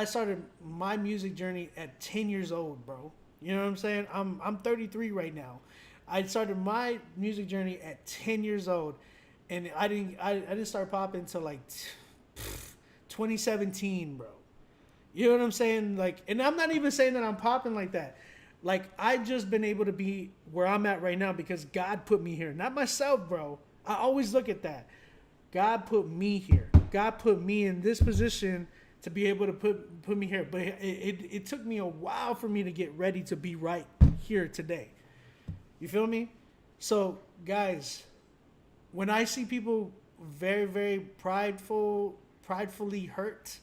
started my music journey at 10 years old, bro. You know what I'm saying? I'm 33 right now. I started my music journey at 10 years old, and I didn't start popping until like 2017, bro. You know what I'm saying? Like, and I'm not even saying that I'm popping like that. Like, I just been able to be where I'm at right now because God put me here, not myself, bro. I always look at that. God put me here. God put me in this position to be able to put me here. But it took me a while for me to get ready to be right here today. You feel me? So, guys, when I see people very, very pridefully hurt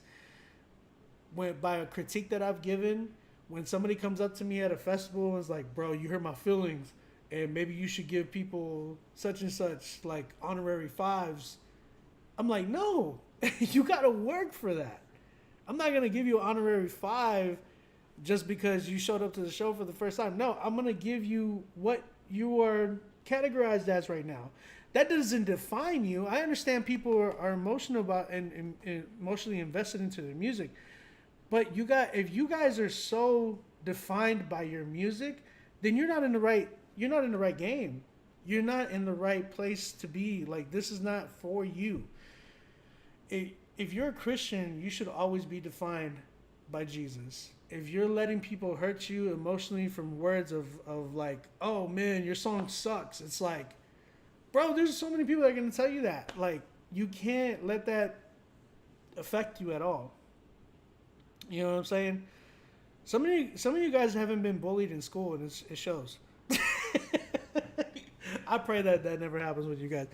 by a critique that I've given, when somebody comes up to me at a festival and is like, bro, you hurt my feelings, and maybe you should give people such and such like honorary 5s. I'm like, no, you got to work for that. I'm not going to give you an honorary 5 just because you showed up to the show for the first time. No, I'm going to give you what you are categorized as right now. That doesn't define you. I understand people are emotional about and emotionally invested into their music. But if you guys are so defined by your music, then you're not in the right game. You're not in the right place to be. Like, this is not for you. If you're a Christian, you should always be defined by Jesus. If you're letting people hurt you emotionally from words of like, oh man, your song sucks, it's like, bro, there's so many people that are going to tell you that. Like, you can't let that affect you at all. You know what I'm saying? Some of you guys haven't been bullied in school, and it shows. I pray that never happens with you guys.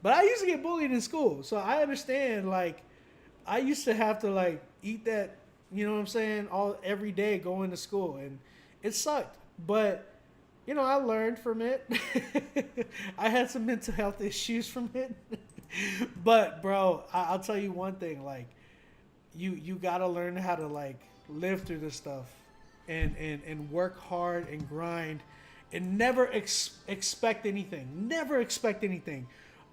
But I used to get bullied in school, so I understand. Like, I used to have to like eat that, you know what I'm saying, every day going to school, and it sucked. But you know, I learned from it. I had some mental health issues from it. But bro, I'll tell you one thing, like you gotta learn how to like live through this stuff and work hard and grind and never expect anything. Never expect anything.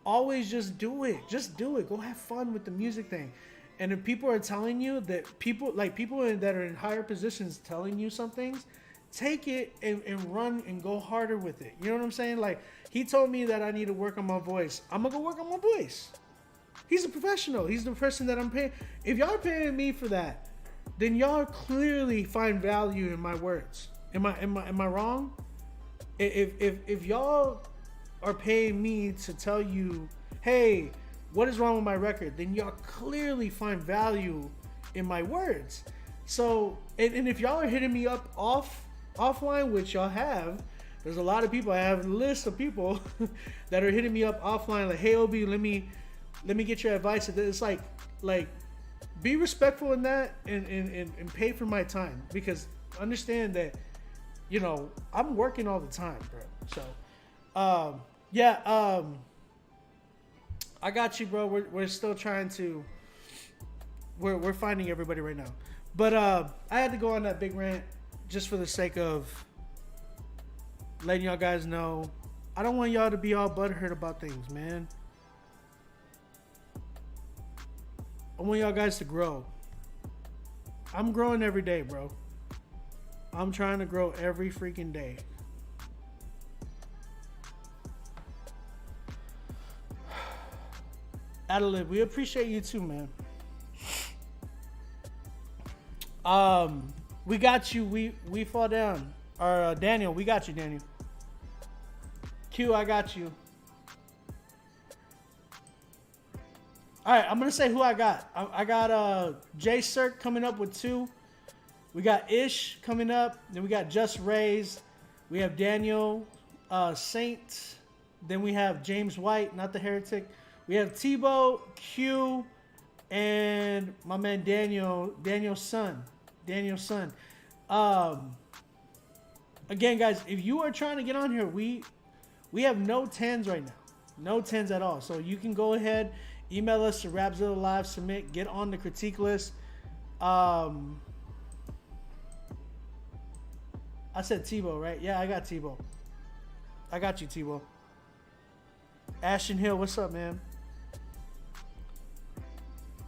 Always just do it. Just do it. Go have fun with the music thing. And if people are telling you that people that are in higher positions telling you some things, take it and run and go harder with it. You know what I'm saying? Like, he told me that I need to work on my voice. I'm going to go work on my voice. He's a professional. He's the person that I'm paying. If y'all are paying me for that, then y'all clearly find value in my words. Am I wrong? If y'all are paying me to tell you, hey, what is wrong with my record, then y'all clearly find value in my words. So, and if y'all are hitting me up offline, which y'all have, there's a lot of people. I have a list of people that are hitting me up offline, like, hey, Obi, let me get your advice. It's like be respectful in that and pay for my time, because understand that, you know, I'm working all the time, bro. So, I got you, bro. We're still trying to. We're finding everybody right now, but I had to go on that big rant just for the sake of letting y'all guys know. I don't want y'all to be all butthurt about things, man. I want y'all guys to grow. I'm growing every day, bro. I'm trying to grow every freaking day. Adelaide, we appreciate you too, man. We got you. We fall down. Or Daniel, we got you, Daniel. Q, I got you. All right, I'm gonna say who I got. I got Jay Cirque coming up with 2. We got Ish coming up. Then we got Just Raised. We have Daniel Saint. Then we have James White, not the heretic. We have Tebow, Q, and my man Daniel's son. Again, guys, if you are trying to get on here, we have no 10s right now. No 10s at all. So you can go ahead, email us to Rapzilla Live, submit, get on the critique list. I said Tebow, right? Yeah, I got Tebow. I got you, Tebow. Ashton Hill, what's up, man?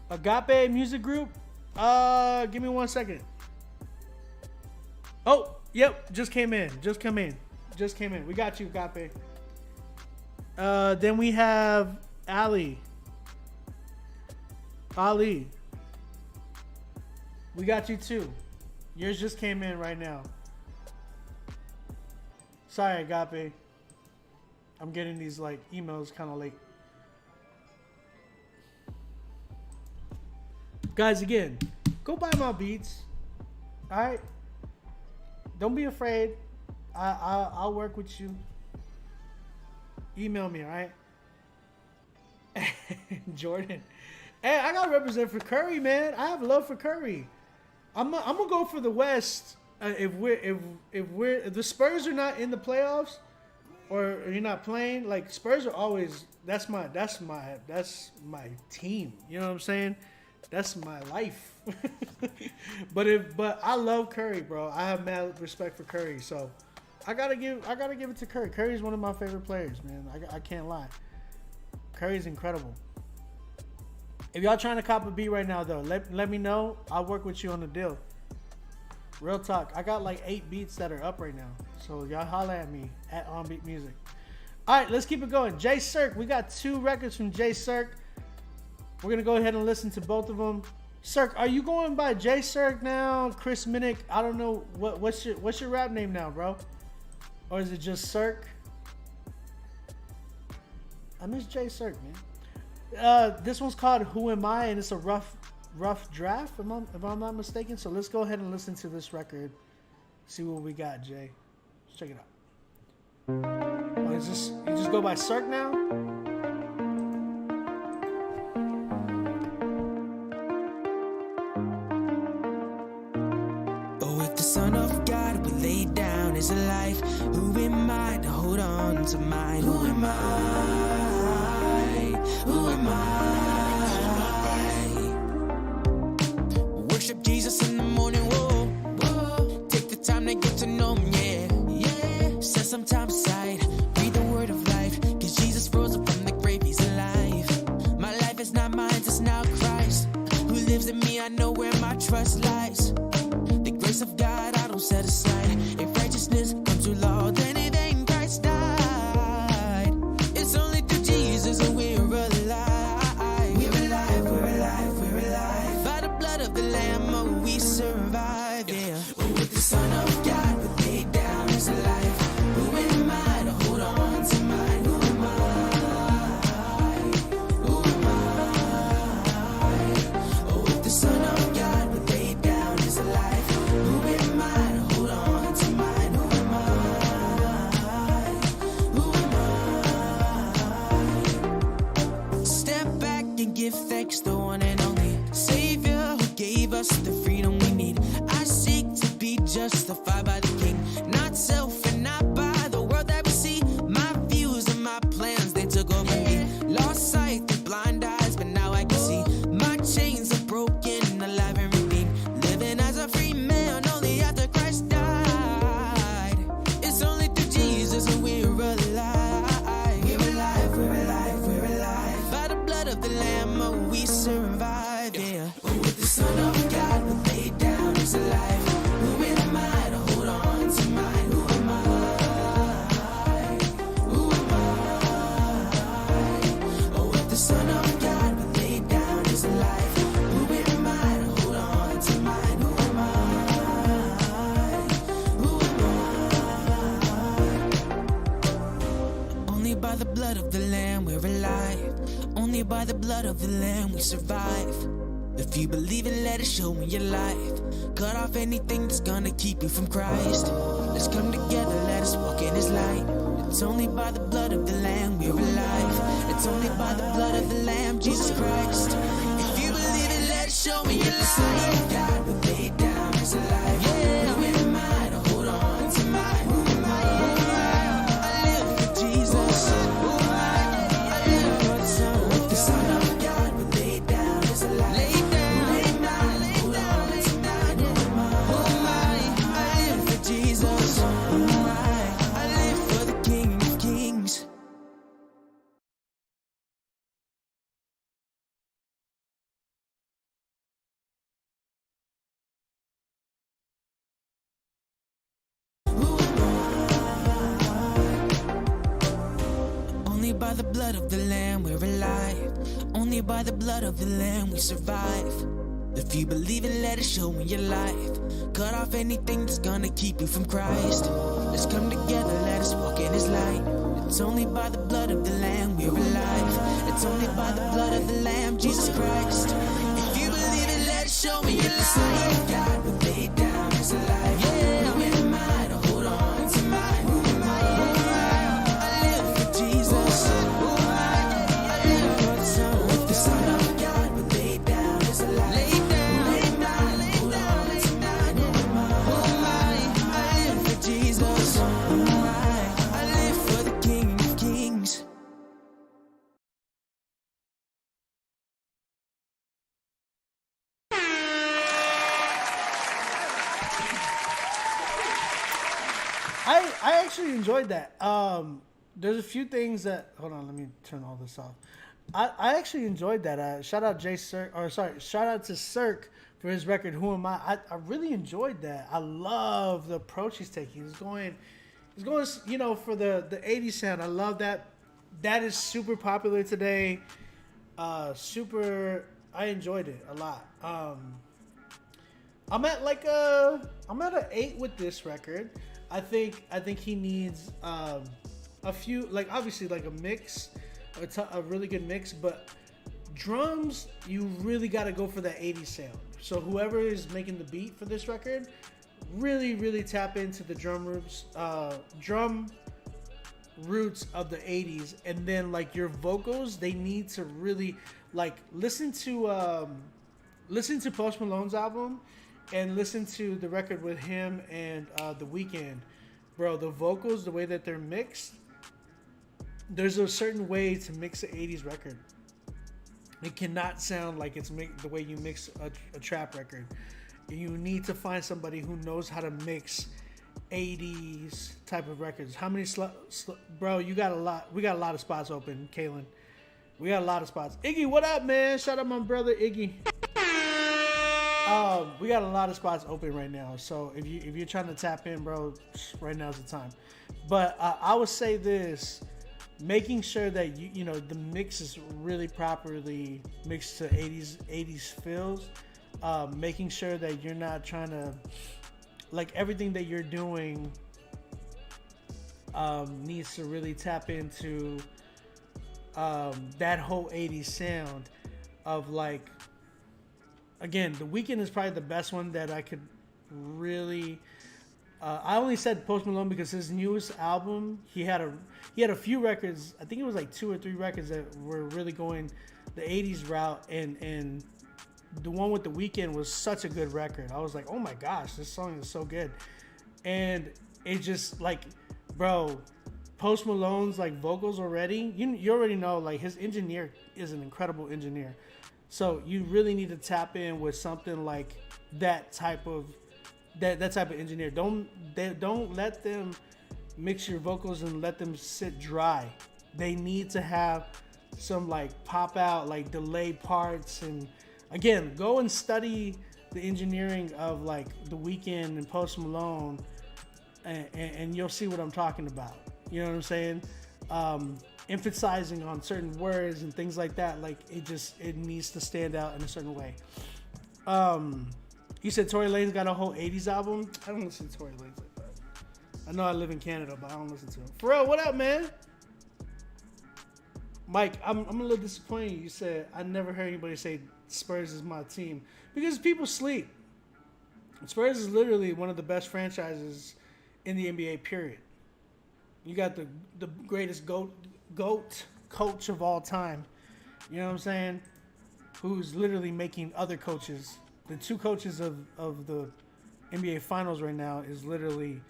Agape Music Group. Give me 1 second. Oh, yep, just came in. We got you, Agape. Then we have Ali. We got you too. Yours just came in right now. Sorry, Agape. I'm getting these like emails kind of late. Guys, again, go buy my beats. All right? Don't be afraid. I'll work with you. Email me, all right? Jordan. Hey, I got to represent for Curry, man. I have love for Curry. I'm gonna go for the West. If the Spurs are not in the playoffs, or you're not playing, like, Spurs are always, that's my team. You know what I'm saying? That's my life. But I love Curry, bro. I have mad respect for Curry, so I gotta give it to Curry. Curry's one of my favorite players, man. I can't lie. Curry's incredible. If y'all trying to cop a beat right now, though, let me know. I'll work with you on the deal. Real talk. I got like 8 beats that are up right now. So y'all holla at me at On Beat Music. All right, let's keep it going. Jay Cirque. We got 2 records from Jay Cirque. We're going to go ahead and listen to both of them. Cirque, are you going by Jay Cirque now? Chris Minnick? I don't know. What's your rap name now, bro? Or is it just Cirque? I miss Jay Cirque, man. This one's called Who Am I? And it's a rough draft, if I'm not mistaken. So let's go ahead and listen to this record. See what we got, Jay. Let's check it out. Oh, you just go by Cirque now? if the Son of God would lay down his life, who am I to hold on to mine? Who am I? Who am I? Worship Jesus in the morning, whoa, whoa. Take the time to get to know him, yeah, yeah. Set some time aside, read the word of life, cause Jesus rose up from the grave, he's alive. My life is not mine, it's now Christ who lives in me. I know where my trust lies. The grace of God I don't set aside. If righteousness comes to law, then it ain't Christ died. It's only through Jesus and we're alive. We're alive, we're alive, we're alive. By the blood of the Lamb, oh, we survive, yeah. Oh, with the Son of God would lay down his life, who am I to hold on to mine? Who am I? Who am I? Oh, if the Son of God would lay down his life, who am I to hold on to mine? Who am I? Who am I? Step back and give thanks, the one and only Savior who gave us the freedom we need. I seek to be justified by the King, not self and not by the world that we see. My views and my plans, they took over me. Lost sight through blind eyes, but now I can see. My chains are broken, alive and redeemed. Living as a free man, only after Christ died. It's only through Jesus and we're alive. We're alive, we're alive, we're alive. By the blood of the Lamb, oh, we survive, yeah. Oh, with the Son of God would lay down his life, who am I to hold on to mine? Who am I? Who am I? Oh, if the Son of God would lay down his life, who am I to hold on to mine? Who am I? Who am I? Only by the blood of the Lamb we're alive. Only by the blood of the Lamb we survive. If you believe it, let it show in your life. Cut off anything that's gonna keep you from Christ. Let's come together, let us walk in his light. It's only by the blood of the Lamb we're alive. It's only by the blood of the Lamb, Jesus Christ. If you believe it, let it show in your life. God would lay down his life. Yeah. Who am I to hold on to mine? Who am I? I live for Jesus. Who am I? I live for the Son. If the Son of God would lay down his life, lay down. Who am I to hold on to mine? Who am I? Who am I? I live for Jesus. Who am I? I live for the King of Kings. Only by the blood of the Lamb we're alive. Only by the blood of the Lamb we survive. If you believe it, let it show in your life. Cut off anything that's gonna keep you from Christ. Let's come together, let us walk in his light. It's only by the blood of the Lamb we're alive. It's only by the blood of the Lamb, Jesus Christ. If you believe it, let it show in your life. God would lay down his life. Yeah. Who am I to hold on to mine? Who am I? I live for Jesus. Who am I? I live for the Son. If the Son of God would lay down his life, lay down. Who am I? Hold on to mine. Who am I? Who am I? I live for Jesus. Who am I? I live for the King of Kings. I actually enjoyed that. There's a few things that, hold on, let me turn all this off. I actually enjoyed that. Shout out shout out to Cirque for his record, Who Am I? I really enjoyed that. I love the approach he's taking. He's going, you know, for the 80s sound. I love that. That is super popular today. I enjoyed it a lot. I'm at an 8 with this record. I think he needs a few, like, obviously, like a mix, a really good mix, but drums, you really got to go for that 80s sound. So whoever is making the beat for this record, really tap into the drum roots of the 80s, and then like your vocals, they need to really like listen to Post Malone's album and listen to the record with him and The Weeknd. Bro, the vocals, the way that they're mixed, there's a certain way to mix an 80s record. It cannot sound like it's the way you mix a trap record. You need to find somebody who knows how to mix 80s type of records. How many bro, you got a lot. We got a lot of spots open, Kalen. We got a lot of spots. Iggy, what up, man? Shout out my brother Iggy. We got a lot of spots open right now. So if you're trying to tap in, bro, right now's the time. But I would say this, making sure that you know the mix is really properly mixed to 80s feels. Making sure that you're not trying to, like, everything that you're doing needs to really tap into that whole 80s sound of, like, again, The Weeknd is probably the best one that I could really. I only said Post Malone because his newest album, he had a few records. I think it was like 2 or 3 records that were really going the 80s route, and the one with The Weeknd was such a good record. I was like, oh my gosh, this song is so good. And it just, like, bro, Post Malone's like vocals already, you already know, like, his engineer is an incredible engineer. So you really need to tap in with something like that type of engineer. Don't let them mix your vocals and let them sit dry. They need to have some, like, pop out, like, delay parts. And again, go and study the engineering of, like, The Weeknd and Post Malone, and you'll see what I'm talking about. You know what I'm saying? Emphasizing on certain words and things like that. Like, it needs to stand out in a certain way. You said Tory Lanez got a whole 80s album. I don't listen to Tory Lanez like that. I know I live in Canada, but I don't listen to him. Pharrell, what up, man? Mike, I'm a little disappointed. You said I never heard anybody say Spurs is my team, because people sleep. Spurs is literally one of the best franchises in the NBA, period. You got the greatest GOAT coach of all time. You know what I'm saying? Who's literally making other coaches. The 2 coaches of the NBA Finals right now is literally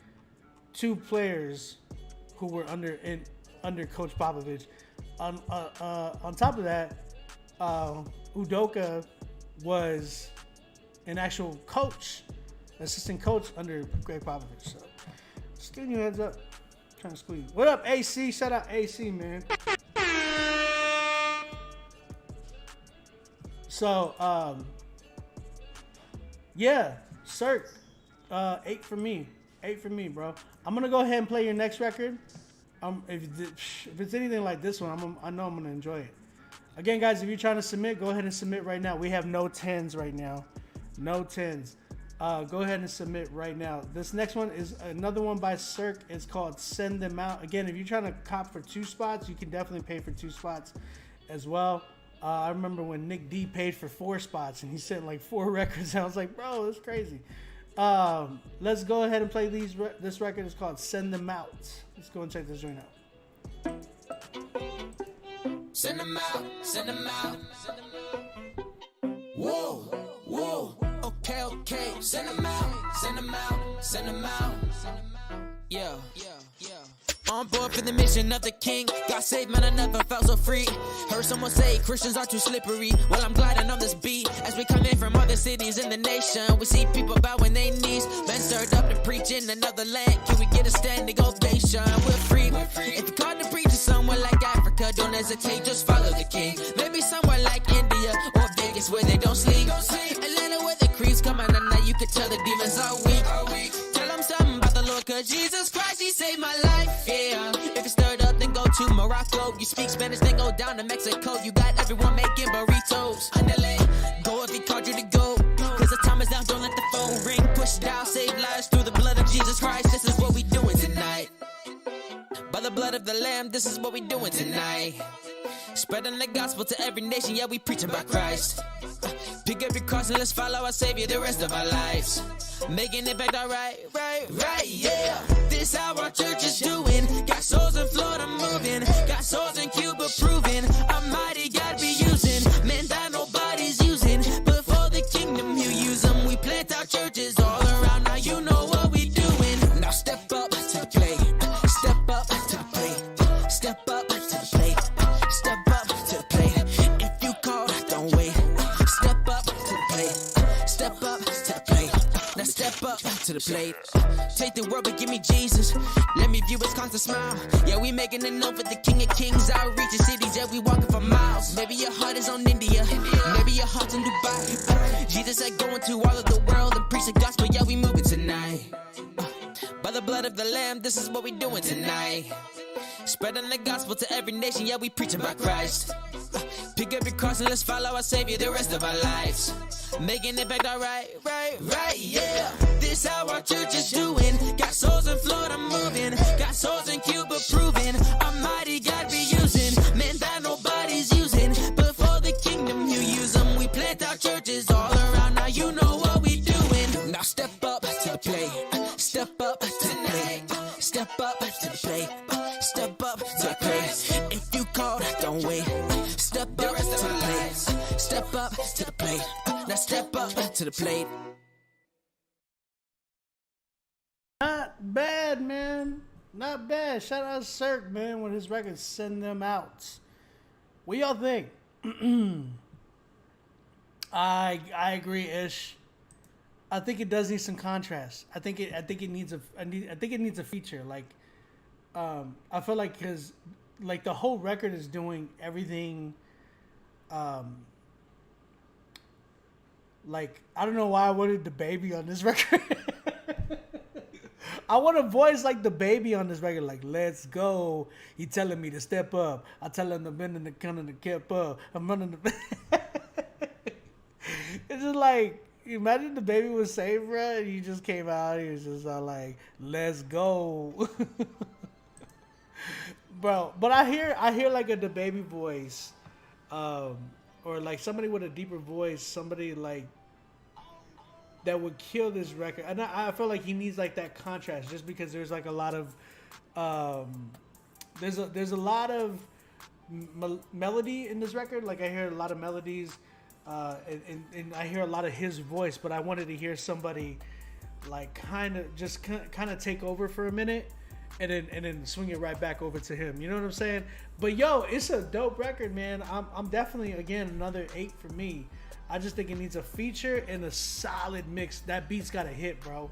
2 players who were under Coach Popovich. On top of that, Udoka was an actual coach, assistant coach under Greg Popovich. So, just giving you a heads up. Trying to squeeze. What up, AC? Shout out AC, man. So, yeah, Cirque, 8 for me. 8 for me, bro. I'm gonna go ahead and play your next record. If it's anything like this one, I know I'm gonna enjoy it. Again, guys, if you're trying to submit, go ahead and submit right now. We have no 10s right now. No 10s. Go ahead and submit right now. This next one is another one by Cirque. It's called Send Them Out. Again, if you're trying to cop for 2 spots, you can definitely pay for 2 spots as well. I remember when Nick D paid for 4 spots and he sent like 4 records. And I was like, bro, that's crazy. Let's go ahead and play this record. It's called Send Them Out. Let's go and check this joint out. Send them out, send them out. Whoa, whoa. Okay. Send them out, send them out, send them out. Yeah. On board for the mission of the king. Got saved, man, I never felt so free. Heard someone say Christians are too slippery. Well, I'm gliding on this beat. As we come in from other cities in the nation, we see people bowing their knees. Men stirred up to preach in another land. Can we get a standing ovation? We're free. If you're called to preach to somewhere like Africa, don't hesitate, just follow the king. Maybe somewhere like India or Vegas where they don't sleep. Atlanta where the creeps come out and now you can tell the demons are weak. Tell them something about the Lord, cause Jesus Christ, he saved my life, yeah. If you're stirred up, then go to Morocco. You speak Spanish, then go down to Mexico. You got everyone making burritos. Andale, go if he called you to go. Cause the time is now, don't let the phone ring. Push down, save lives through the blood of Jesus Christ. This is what we doing tonight. By the blood of the Lamb, this is what we doing tonight. Spreading the gospel to every nation, yeah, we preaching about Christ. Pick up your cross and let's follow our Savior the rest of our lives. Making impact, alright, right, yeah. This how our church is doing. Got souls in Florida moving. Got souls in Cuba proving. A mighty God be using. Men that nobody's using. But for the kingdom, he'll use them. We plant our church step up to the plate. Now step up to the plate. Take the world, but give me Jesus. Let me view his constant smile. Yeah, we making it known for the King of Kings. Outreaching cities, yeah, we walking for miles. Maybe your heart is on India. Maybe your heart's in Dubai. Jesus said going to all of the world and preach the gospel. Yeah, we moving tonight. By the blood of the Lamb, this is what we doing tonight. Spreading the gospel to every nation, yeah, we preaching about Christ. Pick up your cross and let's follow our Savior the rest of our lives. Making it back alright, right, yeah. This how our church is doing. Got souls in Florida moving. Got souls in Cuba proving. Almighty God be using. Men that nobody's using. But for the kingdom you use them. We plant our churches all around. Now you know what we doing. Now step up to the plate. Step up to the plate. Step up to the plate. Step up to the plate. If you called, don't wait. Step up to the plate. Step up to the plate. Now step up to the plate. Not bad, man. Not bad. Shout out to Cirque, man, with his records, Send Them Out. What y'all think? I agree, Ish. I think it does need some contrast. I think it needs a feature. Like, I feel like because like the whole record is doing everything. Like, I don't know why I wanted the baby on this record. I want a voice like the baby on this record. Like, let's go. He telling me to step up. I tell him to bend and the kind of the kept up. I'm running the. It's just like, imagine the baby was saved, bro. And he just came out. He was just like, let's go. Bro, but I hear like the baby voice. Or like somebody with a deeper voice, somebody like that would kill this record. And I feel like he needs like that contrast, just because there's like a lot of there's a lot of melody in this record. Like I hear a lot of melodies, and I hear a lot of his voice. But I wanted to hear somebody like kind of take over for a minute. And then swing it right back over to him. You know what I'm saying? But yo, it's a dope record, man. I'm definitely, again, another 8 for me. I just think it needs a feature and a solid mix. That beat's got to hit, bro.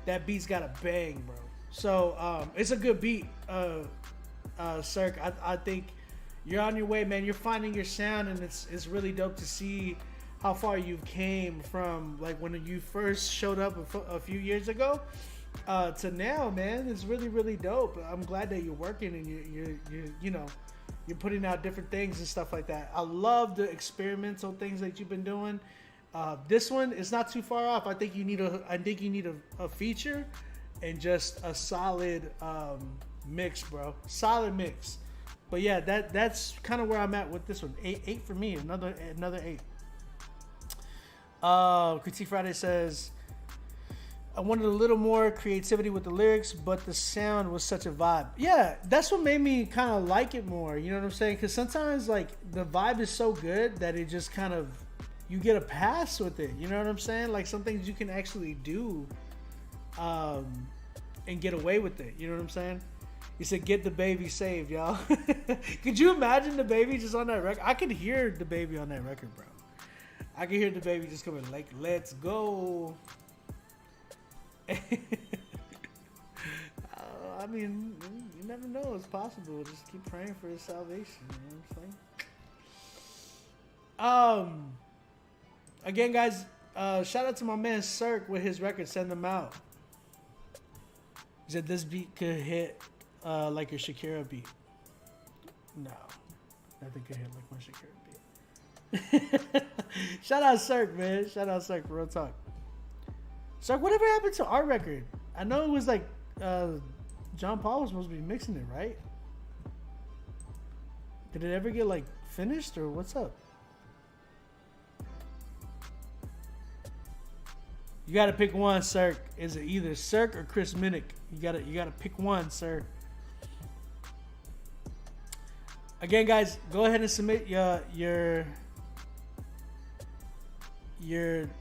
That beat's got to bang, bro. So it's a good beat, Cirque. I think you're on your way, man. You're finding your sound, and it's really dope to see how far you've came from like when you first showed up a few years ago. To now, man, it's really, really dope. I'm glad that you're working and you're putting out different things and stuff like that. I love the experimental things that you've been doing. This one is not too far off. I think you need a feature and just a solid mix, bro. Solid mix. But yeah, that's kind of where I'm at with this one. 8 for me. Another 8. Critique Friday says, I wanted a little more creativity with the lyrics, but the sound was such a vibe. Yeah, that's what made me kind of like it more. You know what I'm saying? Because sometimes, like, the vibe is so good that it just kind of, you get a pass with it. You know what I'm saying? Like, some things you can actually do and get away with it. You know what I'm saying? He said, get the baby saved, y'all. Could you imagine the baby just on that record? I could hear the baby on that record, bro. I could hear the baby just coming like, let's go. I mean, you never know. It's possible. Just keep praying for his salvation. You know what I'm saying? Again, guys, shout out to my man Cirque with his record, Send Them Out. He said this beat could hit like your Shakira beat. No, nothing could hit like my Shakira beat. Shout out Cirque, man. Shout out Cirque, real talk. So whatever happened to our record? I know it was like John Paul was supposed to be mixing it, right? Did it ever get like finished or what's up? You gotta pick one, Cirque. Is it either Cirque or Chris Minnick? You gotta pick one, sir. Again, guys, go ahead and submit your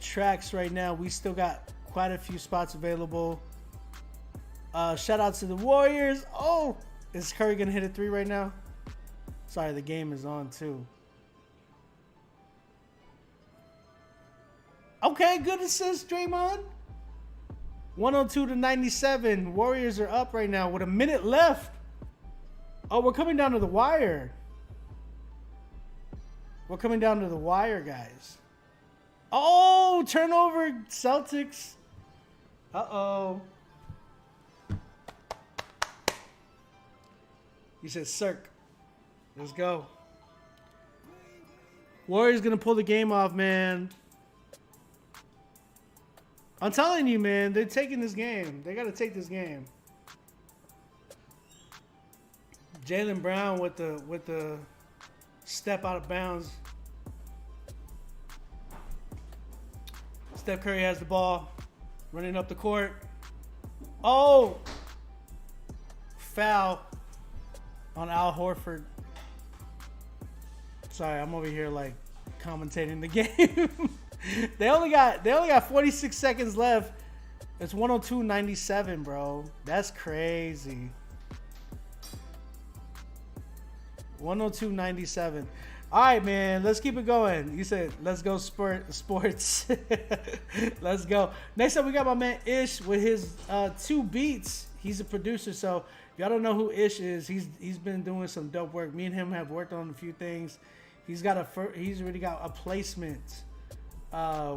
tracks right now. We still got quite a few spots available. Shout out to the Warriors. Oh, is Curry gonna hit a 3 right now? Sorry, the game is on too. Oh, Okay, good assist, Draymond. 102-97. Warriors are up right now with a minute left. Oh, we're coming down to the wire. We're coming down to the wire, guys. Oh, turnover, Celtics. Uh-oh. He said, Cirque. Let's go. Warriors going to pull the game off, man. I'm telling you, man, they're taking this game. They got to take this game. Jaylen Brown with the step out of bounds. Steph Curry has the ball, running up the court. Oh! Foul on Al Horford. Sorry, I'm over here like commentating the game. They only got 46 seconds left. It's 102-97, bro. That's crazy. 102-97. All right, man. Let's keep it going. You said, let's go sports. Let's go. Next up, we got my man Ish with his 2 beats. He's a producer, so if y'all don't know who Ish is, he's been doing some dope work. Me and him have worked on a few things. He's already got a placement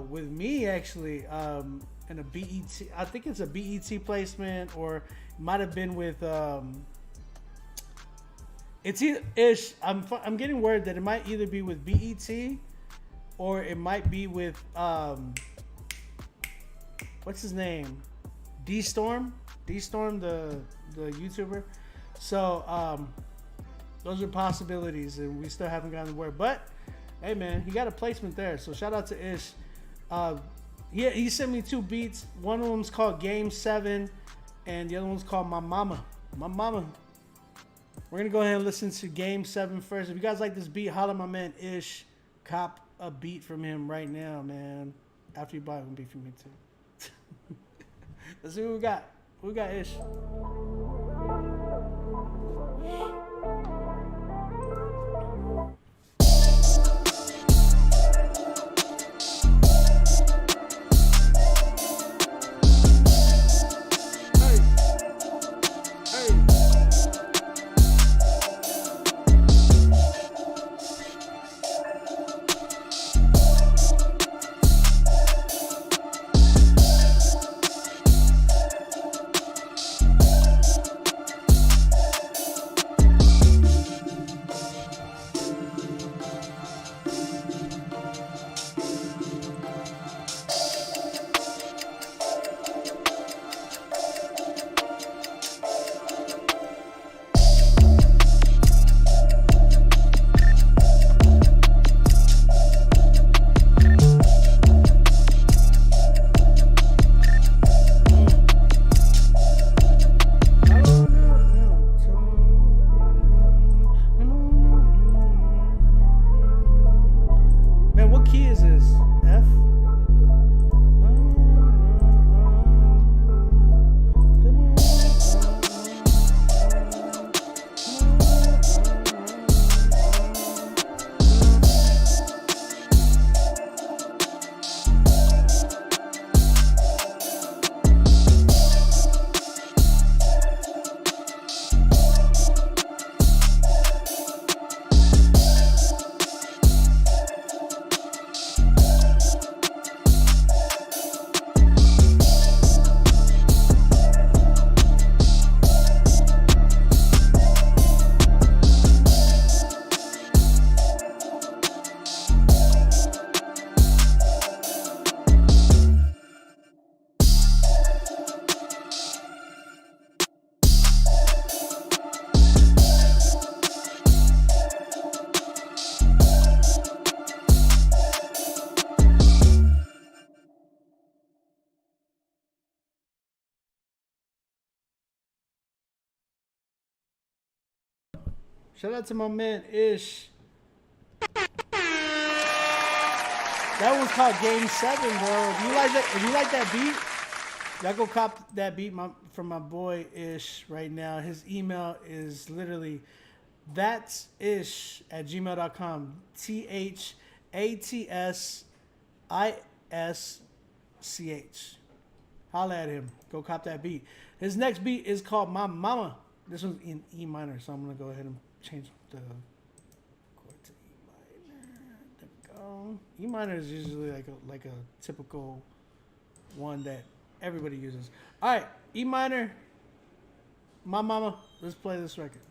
with me, actually, in a BET. I think it's a BET placement, or it might have been with it's either Ish. I'm getting word that it might either be with BET or it might be with what's his name? D-Storm, the YouTuber. So those are possibilities, and we still haven't gotten the word. But hey, man, he got a placement there. So shout out to Ish. He sent me 2 beats. One of them's called Game 7, and the other one's called My Mama. My Mama. We're going to go ahead and listen to Game 7 first. If you guys like this beat, holla my man Ish. Cop a beat from him right now, man. After you buy one beat from me, too. Let's see what we got. Who we got, Ish? Shout out to my man Ish. That one's called Game 7, bro. If you like that beat, y'all go cop that beat from my boy Ish right now. His email is literally thatsish@gmail.com. THATSISH CH. Holla at him. Go cop that beat. His next beat is called My Mama. This one's in E minor, so I'm gonna go ahead and change the chord to E minor. There we go. E minor is usually like a typical one that everybody uses. All right, E minor. My Mama. Let's play this record.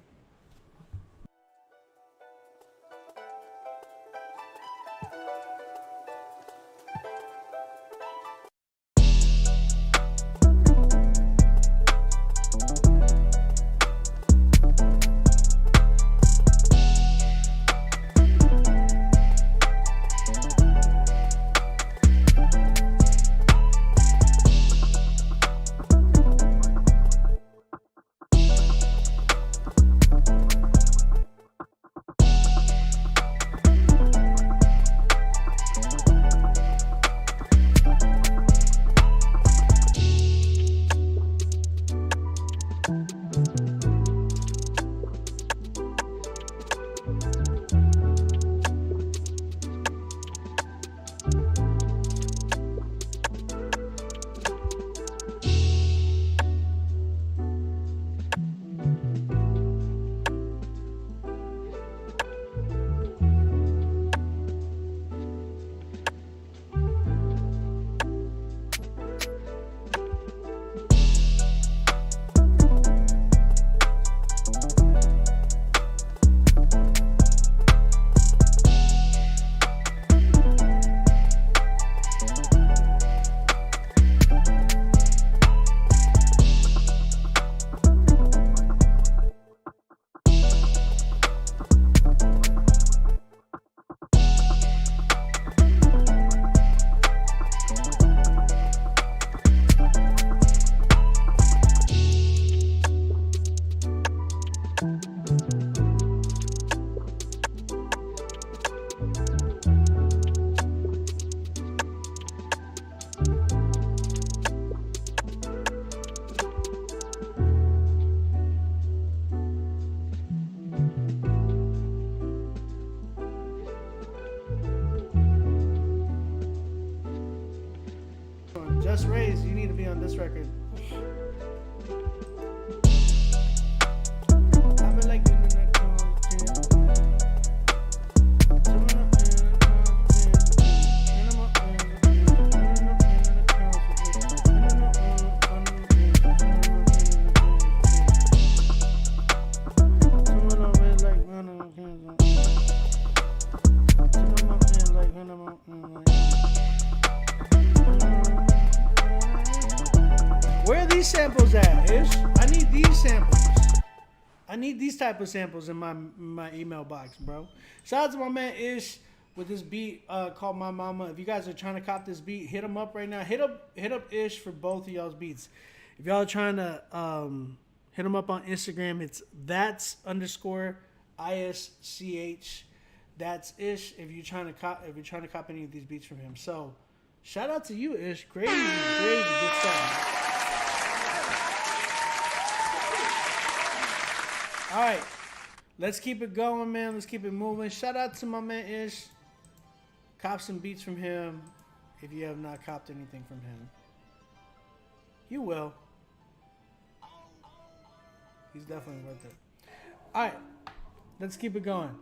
Just Raised, you need to be on this record. I've been like where are these samples at, Ish? I need these samples. I need these type of samples in my email box, bro. Shout out to my man Ish with this beat called My Mama. If you guys are trying to cop this beat, hit him up right now. Hit up Ish for both of y'all's beats. If y'all are trying to hit him up on Instagram, it's that's_ISCH. That's Ish. If you're trying to cop any of these beats from him. So shout out to you, Ish. Crazy good stuff. All right, let's keep it going, man. Let's keep it moving. Shout out to my man Ish. Cop some beats from him. If you have not copped anything from him, you will. He's definitely worth it. All right, let's keep it going.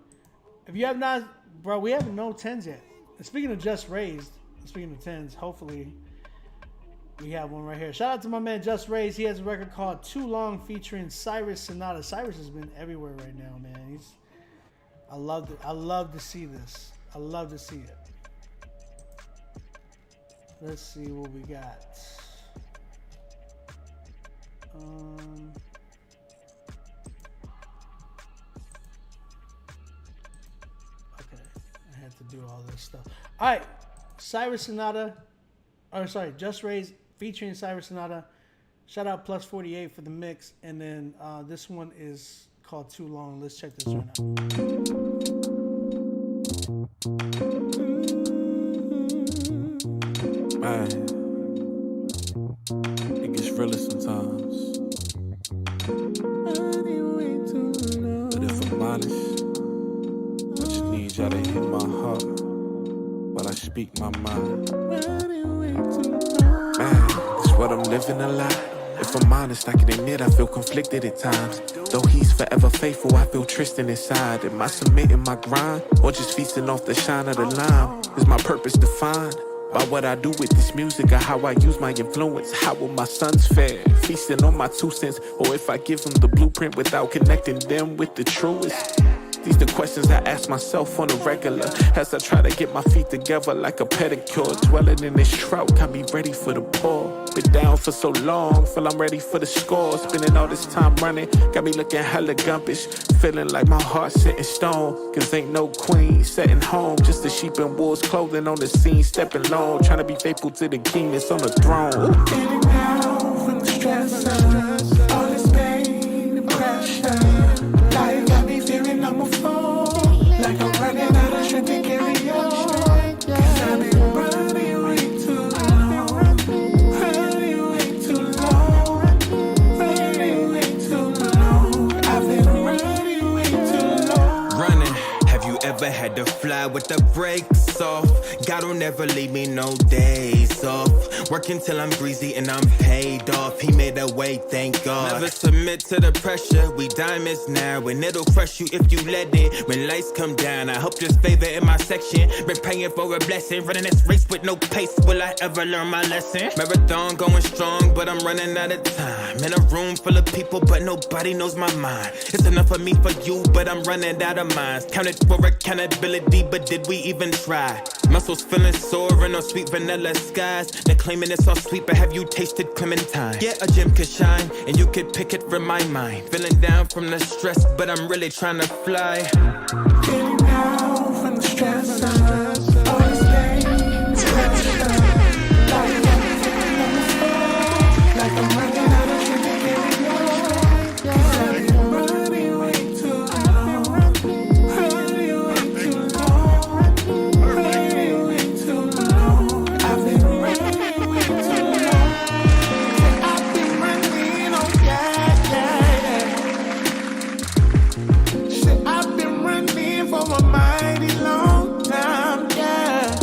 If you have not, bro, we have no 10s yet. And speaking of Just Raised, speaking of 10s, hopefully we have one right here. Shout out to my man Just Raised. He has a record called Too Long featuring Cyrus Sonata. Cyrus has been everywhere right now, man. I love it. I love to see this. I love to see it. Let's see what we got. Okay, I had to do all this stuff. All right, Cyrus Sonata. Just Raised featuring Cyrus Sonata. Shout out Plus 48 for the mix. And then this one is called Too Long. Let's check this right now. Man, it gets realer sometimes. But if I'm honest, I just need y'all to hit my heart while I speak my mind. I'm living a lie. If I'm honest, I can admit I feel conflicted at times. Though he's forever faithful, I feel Tristan inside. Am I submitting my grind, or just feasting off the shine of the lime? Is my purpose defined by what I do with this music, or how I use my influence? How will my sons fare, feasting on my 2 cents? Or if I give them the blueprint without connecting them with the truest? These the questions I ask myself on a regular, as I try to get my feet together like a pedicure. Dwelling in this trout, got me ready for the pour. Been down for so long, feel I'm ready for the score. Spending all this time running, got me looking hella gumpish. Feeling like my heart set in stone, cause ain't no queen setting home. Just a sheep in wolves clothing on the scene, stepping low. Trying to be faithful to the king that's on the throne. Getting down from the stress, all this pain and pressure. Life got me fearing I'm a fall, like I'm running out of strength to carry on. Cause I've been running way too long, running way too long, running way too long. I've been running way too long. Running. Have you ever had to fly with the brakes off? God will never leave me no days off. Working till I'm greasy and I'm paid off. He made a way, thank God. Never submit to the pressure. We diamonds now, and it'll crush you if you let it. When lights come down, I hope there's favor in my section. Been praying for a blessing, running this race with no pace. Will I ever learn my lesson? Marathon going strong, but I'm running out of time. In a room full of people, but nobody knows my mind. It's enough for me for you, but I'm running out of minds. Counted for accountability, but did we even try? Muscles feeling sore in those sweet vanilla skies. They're claiming it's all sweet, but have you tasted clementine? Yeah, a gem could shine, and you could pick it from my mind. Feeling down from the stress, but I'm really trying to fly. Getting down from the stress, all this pain and pressure. Life got me feeling I'm a fall, like I'm running out of strength to carry on. Cause I've been running way too long, running way too long, running way too long. I've been running way too long. I've been running, oh yeah, yeah. Shit, I've been running for a mighty long time, yeah.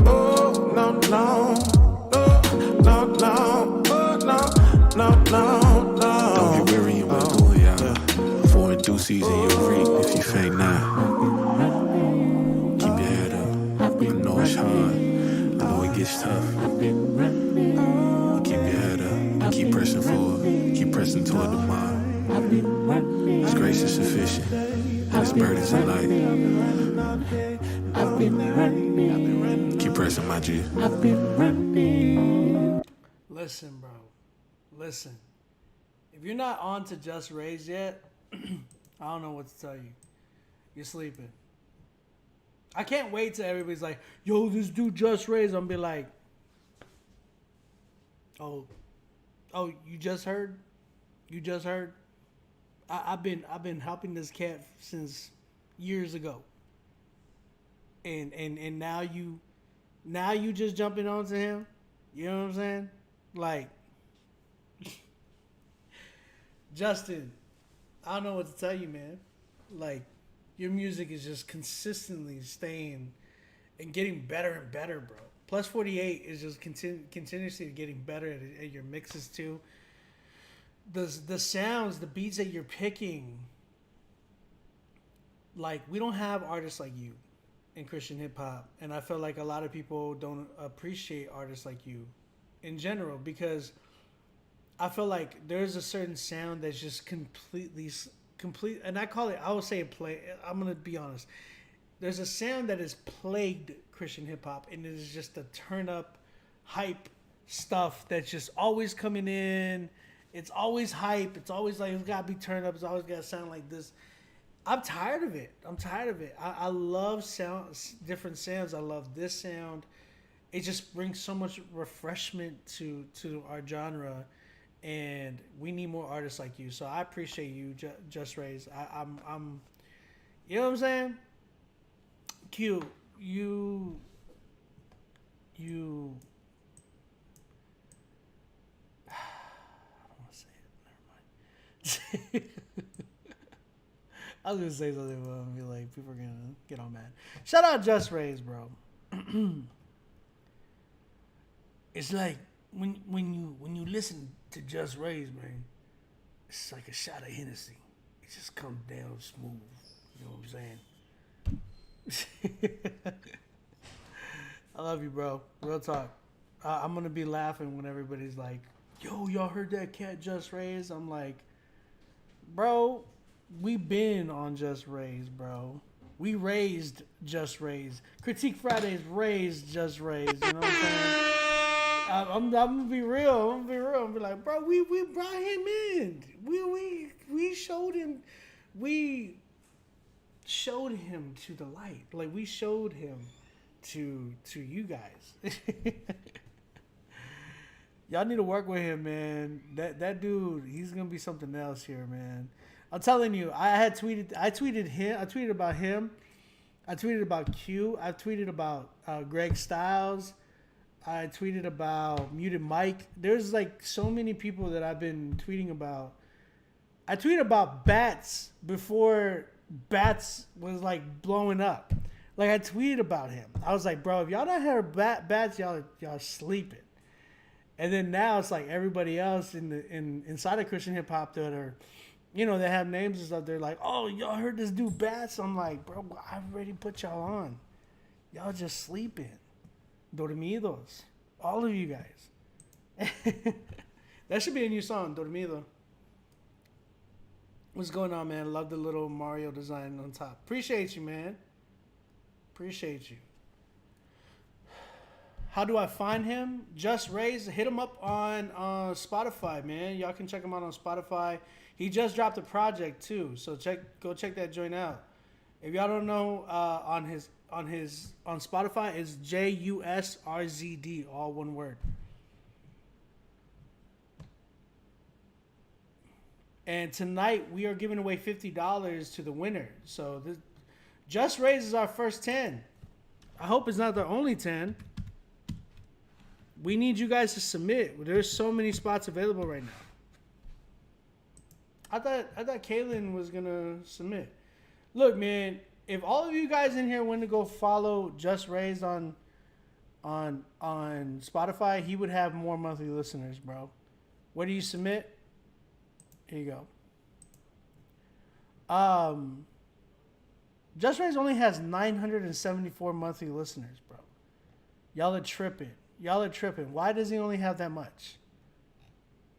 Oh, no, no. Oh, no, no. Oh, no, no, no, no. Don't get weary in well doing, y'all. For in due season you'll reap if you faint not. Keep your head up. I know it's hard. I know it gets tough. But keep your head up. Keep pressing forward. Keep pressing toward the mark. His grace is sufficient. His burdens are light. Keep pressing, my G. Listen, bro. Listen. If you're not on to Just Raise yet, I don't know what to tell you. You're sleeping. I can't wait till everybody's like, yo, this dude Just Raise. I'm be like, oh, you just heard? You just heard? I've been helping this cat since years ago. And now you just jumping onto him. You know what I'm saying? Like, Justin, I don't know what to tell you, man. Like, your music is just consistently staying and getting better and better, bro. Plus 48 is just continuously getting better at your mixes too. The sounds, the beats that you're picking, like, we don't have artists like you in Christian hip hop, and I feel like a lot of people don't appreciate artists like you in general, because I feel like there's a certain sound that's just complete, and I would say I'm gonna be honest. There's a sound that has plagued Christian hip hop, and it is just the turn up, hype stuff that's just always coming in. It's always hype. It's always like, it's gotta be turned up. It's always gotta sound like this. I'm tired of it. I love different sounds. I love this sound. It just brings so much refreshment to our genre, and we need more artists like you. So I appreciate you, Just Raise. I'm, you know what I'm saying? Q, you. I don't want to say it. Never mind. I was gonna say something, but I'm gonna be like, people are gonna get all mad. Shout out Just Raise, bro. It's like when you listen to Just Raise, man, it's like a shot of Hennessy. It just comes down smooth. You know what I'm saying? I love you, bro. Real talk. I'm gonna be laughing when everybody's like, "Yo, y'all heard that cat Just Raise?" I'm like, bro, we been on Just Raise, bro. We raised Just Raise. Critique Fridays raised Just Raise. You know what I'm saying? I'm gonna be real. I'm gonna be like, bro, we brought him in. We showed him. We showed him to the light. Like we showed him to you guys. Y'all need to work with him, man. That dude, he's gonna be something else here, man. I'm telling you, I tweeted him. I tweeted about him. I tweeted about Q. I tweeted about Greg Styles. I tweeted about Muted Mike. There's like so many people that I've been tweeting about. I tweeted about Bats before Bats was like blowing up. Like I tweeted about him. I was like, bro, if y'all don't heard Bats, y'all sleeping. And then now it's like everybody else inside of Christian hip hop that are, you know, they have names and stuff. They're like, oh, y'all heard this dude Bats? I'm like, bro, I already put y'all on. Y'all just sleeping. Dormidos. All of you guys. That should be a new song, Dormido. What's going on, man? Love the little Mario design on top. Appreciate you, man. Appreciate you. How do I find him? Just Raise. Hit him up on Spotify, man. Y'all can check him out on Spotify. He just dropped a project too, so go check that joint out. If y'all don't know, on Spotify is JUSRZD, all one word. And tonight we are giving away $50 to the winner. So this Just Raise is our first 10. I hope it's not the only 10. We need you guys to submit. There's so many spots available right now. I thought Kaylin was gonna submit. Look, man, if all of you guys in here want to go follow Just Raised on Spotify, he would have more monthly listeners, bro. Where do you submit? Here you go. Just Raised only has 974 monthly listeners, bro. Y'all are tripping. Why does he only have that much?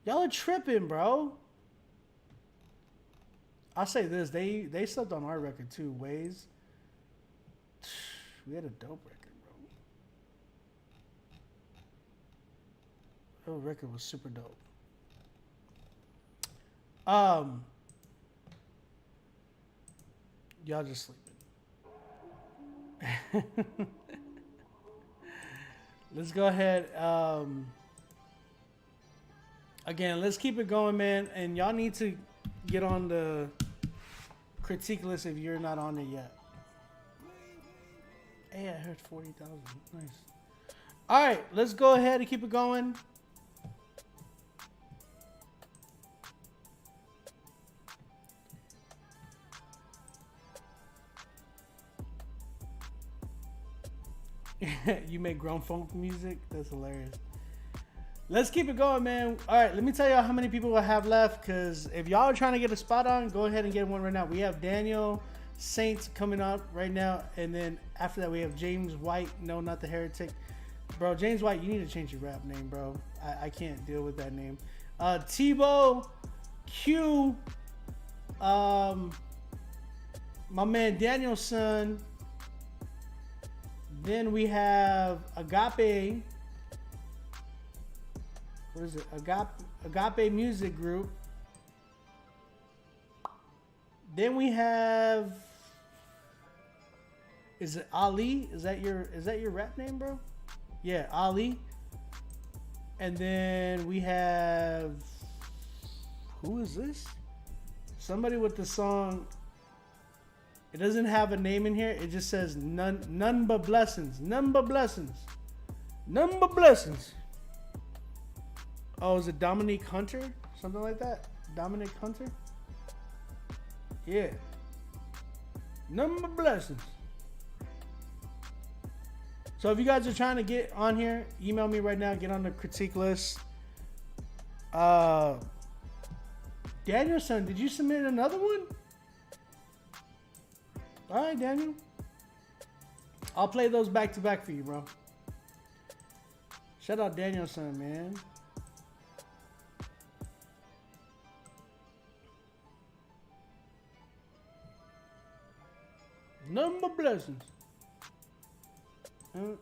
Y'all are tripping, bro. I'll say this. They slept on our record too, Waze. We had a dope record, bro. That record was super dope. Y'all just sleeping. Let's go ahead. Again, let's keep it going, man. And y'all need to get on the critique list if you're not on it yet. Hey, I heard 40,000. Nice. All right, let's go ahead and keep it going. You make grown folk music? That's hilarious. Let's keep it going, man. All right, let me tell y'all how many people I have left, because if y'all are trying to get a spot on, go ahead and get one right now. We have Daniel Saints coming up right now, and then after that we have James White. No, not the Heretic. Bro, James White, you need to change your rap name, bro. I can't deal with that name. Tebow, Q, my man Danielson. Then we have Agape. What is it? Agape Music Group. Then we have. Is it Ali? Is that your rap name, bro? Yeah, Ali. And then we have. Who is this? Somebody with the song. It doesn't have a name in here. It just says none but blessings. None but blessings. None but blessings. Oh, is it Dominique Hunter? Something like that? Dominic Hunter? Yeah. None but blessings. So if you guys are trying to get on here, email me right now. Get on the critique list. Danielson, did you submit another one? All right, Daniel. I'll play those back to back for you, bro. Shout out Danielson, man. Number blessings. All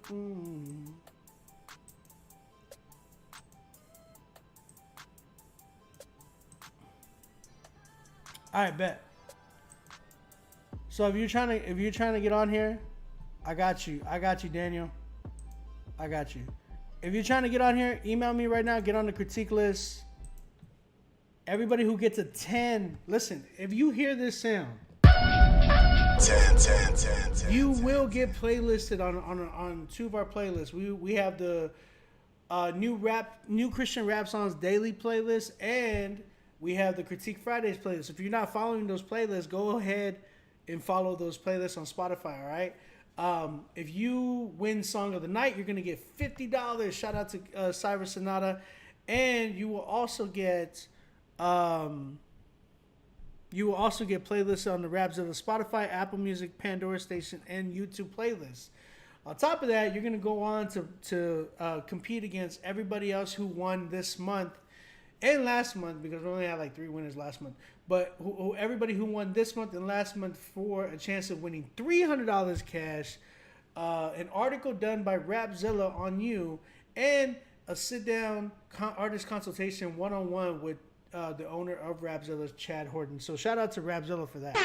right, bet. So if you're trying to get on here, I got you, Daniel. I got you. If you're trying to get on here, email me right now. Get on the critique list. Everybody who gets a 10, listen. If you hear this sound, 10. you will get playlisted on two of our playlists. We have the new Christian rap songs daily playlist, and we have the Critique Fridays playlist. If you're not following those playlists, go ahead and follow those playlists on Spotify. All right. If you win Song of the Night, you're gonna get $50. Shout out to Cyrus Sonata, and you will also get playlists on the Rapzilla Spotify, Apple Music, Pandora Station, and YouTube playlists. On top of that, you're gonna go on to compete against everybody else who won this month and last month, because we only had like 3 winners last month. But everybody who won this month and last month for a chance of winning $300 cash, an article done by Rapzilla on you, and a sit-down artist consultation one-on-one with the owner of Rapzilla, Chad Horton. So shout out to Rapzilla for that.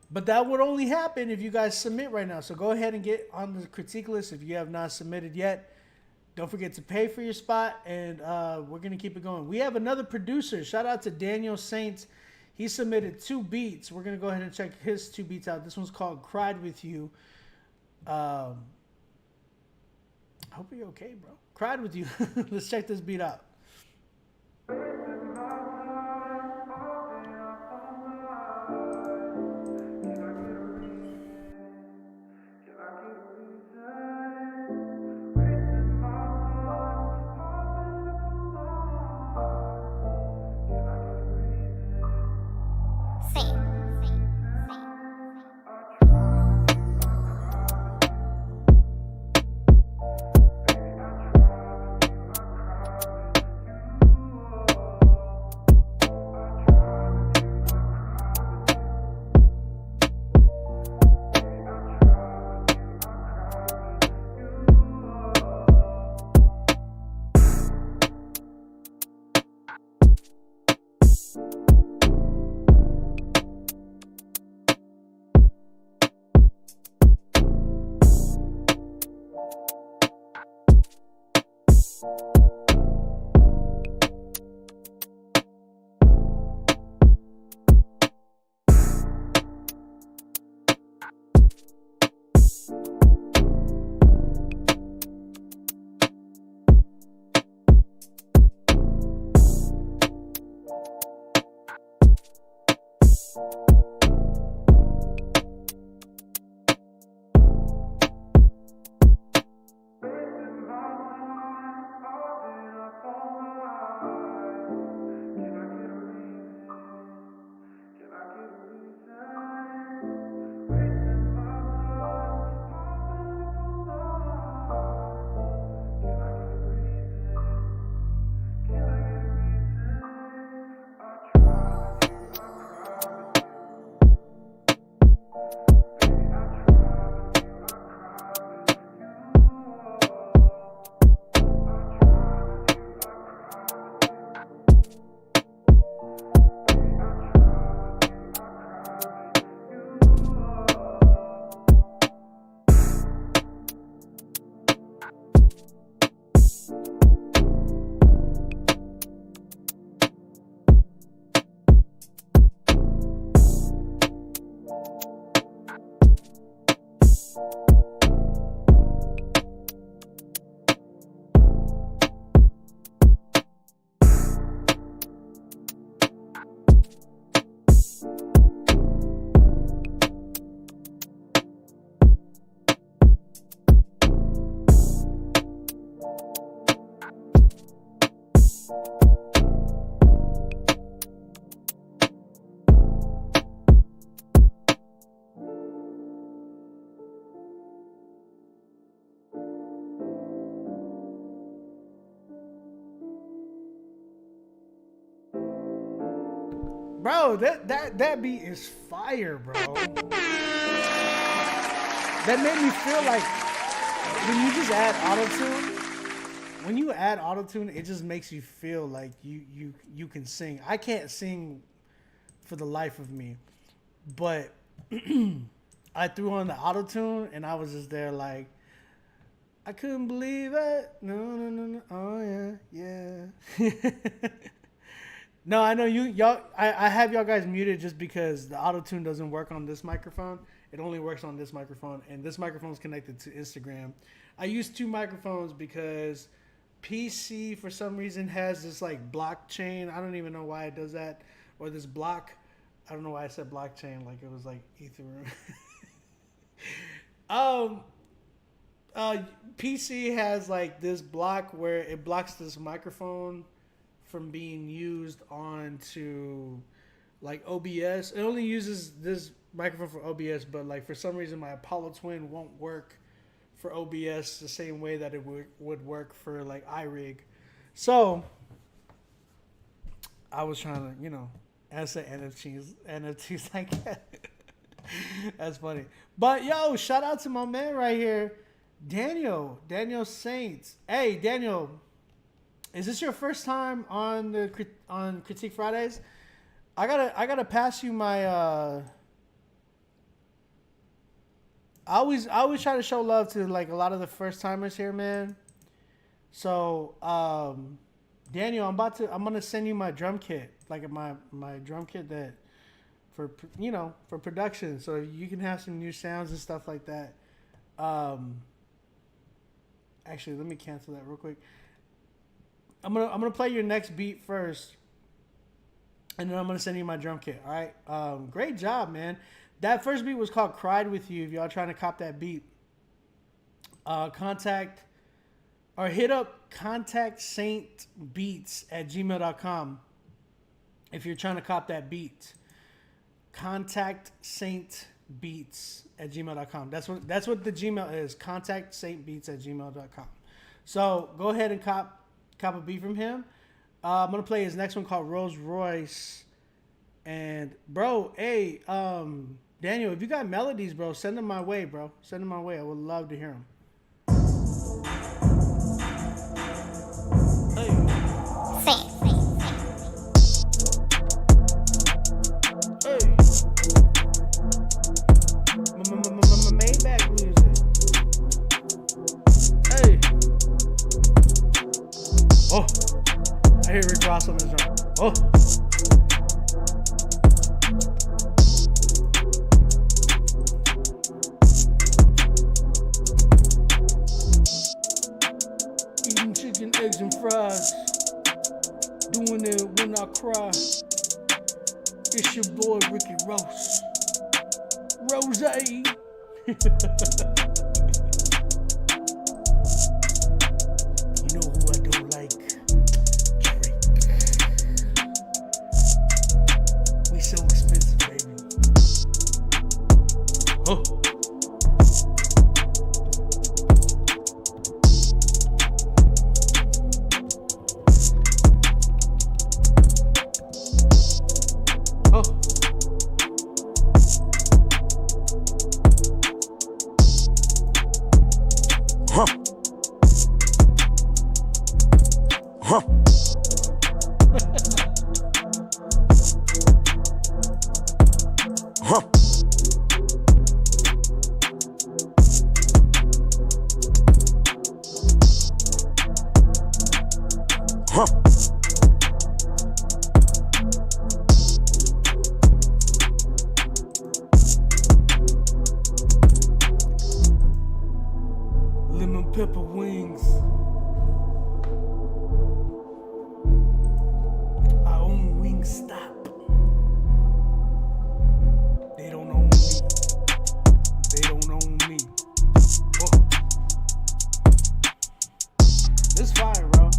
But that would only happen if you guys submit right now. So go ahead and get on the critique list if you have not submitted yet. Don't forget to pay for your spot, and we're going to keep it going. We have another producer. Shout out to Daniel Saints. He submitted 2 beats. We're going to go ahead and check his 2 beats out. This one's called Cried With You. I hope you're okay, bro. Cried With You. Let's check this beat out. Bro, that beat is fire, bro. That made me feel like when you just add autotune, when you add autotune, it just makes you feel like you can sing. I can't sing for the life of me, but I threw on the autotune and I was just there like, I couldn't believe it. No. Oh yeah. No, I know y'all. I have y'all guys muted just because the auto-tune doesn't work on this microphone. It only works on this microphone, and this microphone is connected to Instagram. I use 2 microphones because PC for some reason has this like blockchain. I don't even know why it does that, or this block. I don't know why I said blockchain like it was like Ethereum. PC has like this block where it blocks this microphone from being used onto like OBS. It only uses this microphone for OBS, but like for some reason my Apollo Twin won't work for OBS the same way that it would work for like iRig. So I was trying to, answer NFTs like that. That's funny. But yo, shout out to my man right here, Daniel Saints. Hey Daniel, is this your first time on Critique Fridays? I gotta pass you my. I always try to show love to like a lot of the first timers here, man. So Daniel, I'm gonna send you my drum kit, like my drum kit that for production, so you can have some new sounds and stuff like that. Actually, let me cancel that real quick. I'm gonna play your next beat first, and then I'm gonna send you my drum kit. All right. Great job, man. That first beat was called "Cried with You." If y'all trying to cop that beat, contact or hit up contactsaintbeats@gmail.com. If you're trying to cop that beat, contactsaintbeats@gmail.com. That's what the Gmail is. Contactsaintbeats@gmail.com. So go ahead and cop a beat from him. I'm gonna play his next one called Rolls Royce. And bro, hey, Daniel, if you got melodies, bro, send them my way, bro. Send them my way. I would love to hear them. Hey. Hey. Maybach music. Hey. Oh, I hear Rick Ross on this drum. Oh. Eating chicken, eggs, and fries. Doing it when I cry. It's your boy Ricky Ross. Rose. You know who I don't like? Drake. We so expensive, baby. Oh. Lemon pepper wings. I own Wingstop. They don't own me. They don't own me. Whoa. This fire, bro.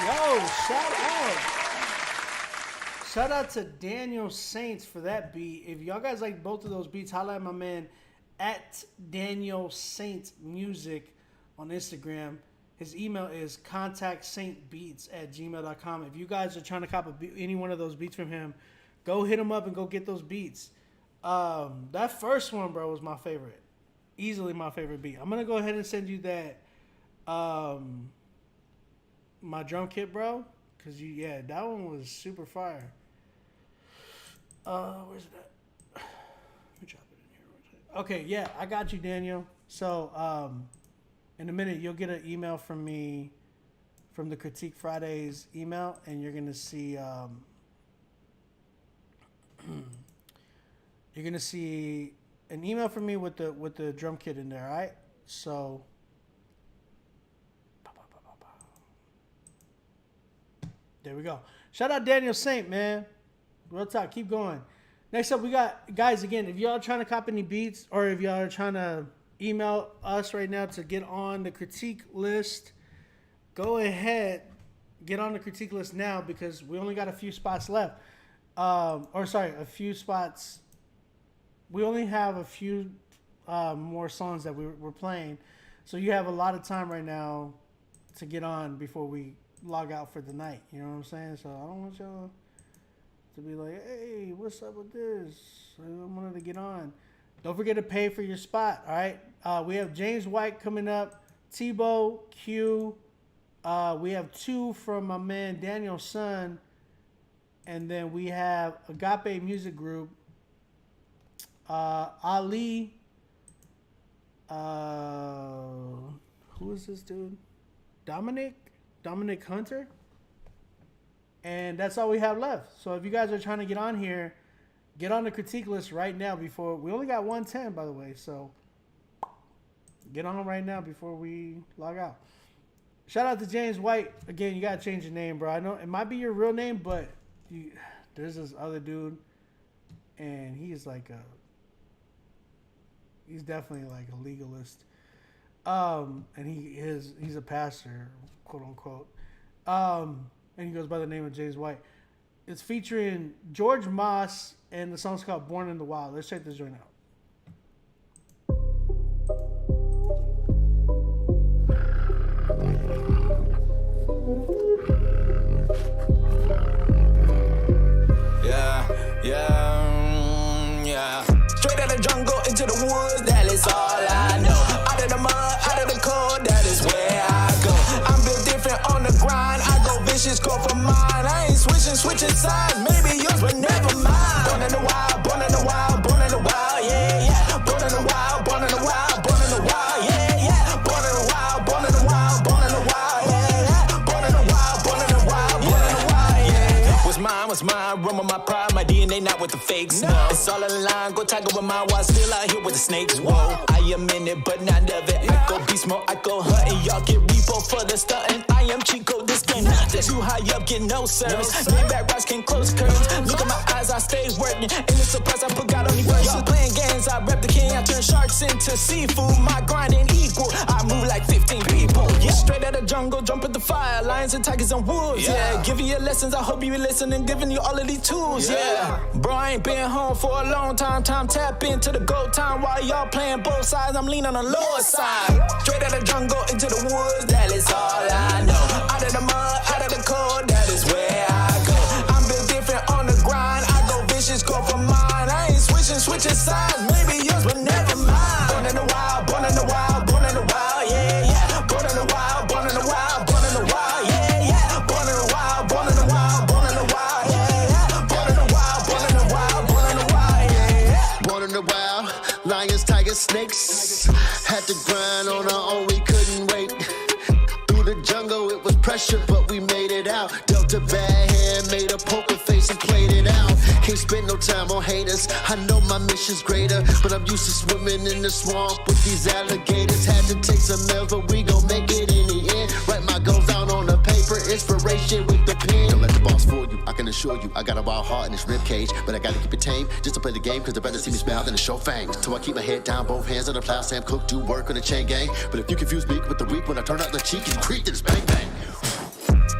Yo, Shout out to Daniel Saints for that beat. If y'all guys like both of those beats, holla at my man at Daniel Saints Music on Instagram. His email is contactsaintbeats@gmail.com. If you guys are trying to cop any one of those beats from him, go hit him up and go get those beats. That first one, bro, was my favorite. Easily my favorite beat. I'm going to go ahead and send you that, my drum kit, bro. Because, that one was super fire. Where's that? Let me drop it in here. Okay, yeah, I got you, Daniel. So, in a minute, you'll get an email from me from the Critique Fridays email, and you're gonna see you're gonna see an email from me with the drum kit in there. All right, so there we go. Shout out Daniel Saint, man. Real talk, keep going. Next up, we got, guys, again, if y'all trying to cop any beats, or if y'all are trying to email us right now to get on the critique list, go ahead, get on the critique list now, because we only got a few spots left. A few spots. We only have a few more songs that we're playing. So you have a lot of time right now to get on before we log out for the night. You know what I'm saying? So I don't want y'all to be like, hey, what's up with this? I wanted to get on. Don't forget to pay for your spot, all right? We have James White coming up, Tebow, Q. We have 2 from my man Daniel Sun. And then we have Agape Music Group, Ali. Who is this dude? Dominic Hunter. And that's all we have left. So if you guys are trying to get on here, get on the critique list right now before... We only got 110, by the way. So get on right now before we log out. Shout out to James White. Again, you got to change your name, bro. I know it might be your real name, but there's this other dude. And he's like he's definitely like a legalist. And he's a pastor, quote unquote. And he goes by the name of James White. It's featuring George Moss, and the song's called Born in the Wild. Let's check this joint out. Yeah. Straight out of the jungle into the woods, that is all I know. Out of the mud, out of the cold, that is where I go. I'm built different on the grind. I go vicious, go for mine. I ain't switching sides. Maybe yours, but never mind. Born in the wild, born in the wild, born in the wild, yeah, yeah. Born in the wild, born in the wild, born in the wild, yeah, yeah. Born in the wild, born in the wild, born in the wild, yeah, yeah. Born in the wild, born in the wild, born in the wild, yeah. What's mine, room of my pride, my DNA not with the fakes. No. It's all in the line, go tiger with my wild, still out here with the snakes. Whoa, I am in it, but not of it. I go beast mode, I go hunting, y'all get repo for the stunting. I am Chico, this ain't nothing. Too high up, get no service. Lay back, rocks can close curtains. Look at my eyes, I stay working. Ain't no surprise, I put God on the verse. Y'all playing games, I rep the king, I turn sharks into seafood. My grind ain't equal, I move like 15 people. Yeah, straight out the jungle, jump at the fire. Lions and tigers and wolves, yeah. Giving you lessons, I hope you listen and giving you all of these tools, yeah. Bro, I ain't been home for a long time. Time tap into the gold time while y'all playing both sides. I'm leaning on the lower side. Straight out of the jungle into the woods, that is all I know. Out of the mud, out of the cold, that is where I go. I'm built different on the grind. I go vicious, go for mine. I ain't switching sides. Maybe yours, but never mind. Born in the wild, born in the wild, born in the wild, yeah, yeah. Born in the wild, born in the wild, born in the wild, yeah, yeah. Born in the wild, born in the wild, born in the wild, yeah, yeah. Born in the wild, born in the wild, born in the wild, yeah, yeah. Born in the wild, lions, tigers, snakes. Had to grind on our own, we couldn't wait. Through the jungle, it was pressure, but we made it out. Dealt a bad hand, made a poker face and played it out. Can't spend no time on haters. I know my mission's greater, but I'm used to swimming in the swamp with these alligators. Had to take some L's, but we gon' make it in the end. Write my goals down on the paper, inspiration with the pen. Don't let the boss fool you, I can assure you. I got a wild heart in this rib cage, but I gotta keep it tame just to play the game, cause they better see me smile than to show fangs. So I keep my head down, both hands on the plow, Sam Cook, do work on the chain gang. But if you confuse me with the weak, when I turn out the cheek, you creep, then it's bang bang.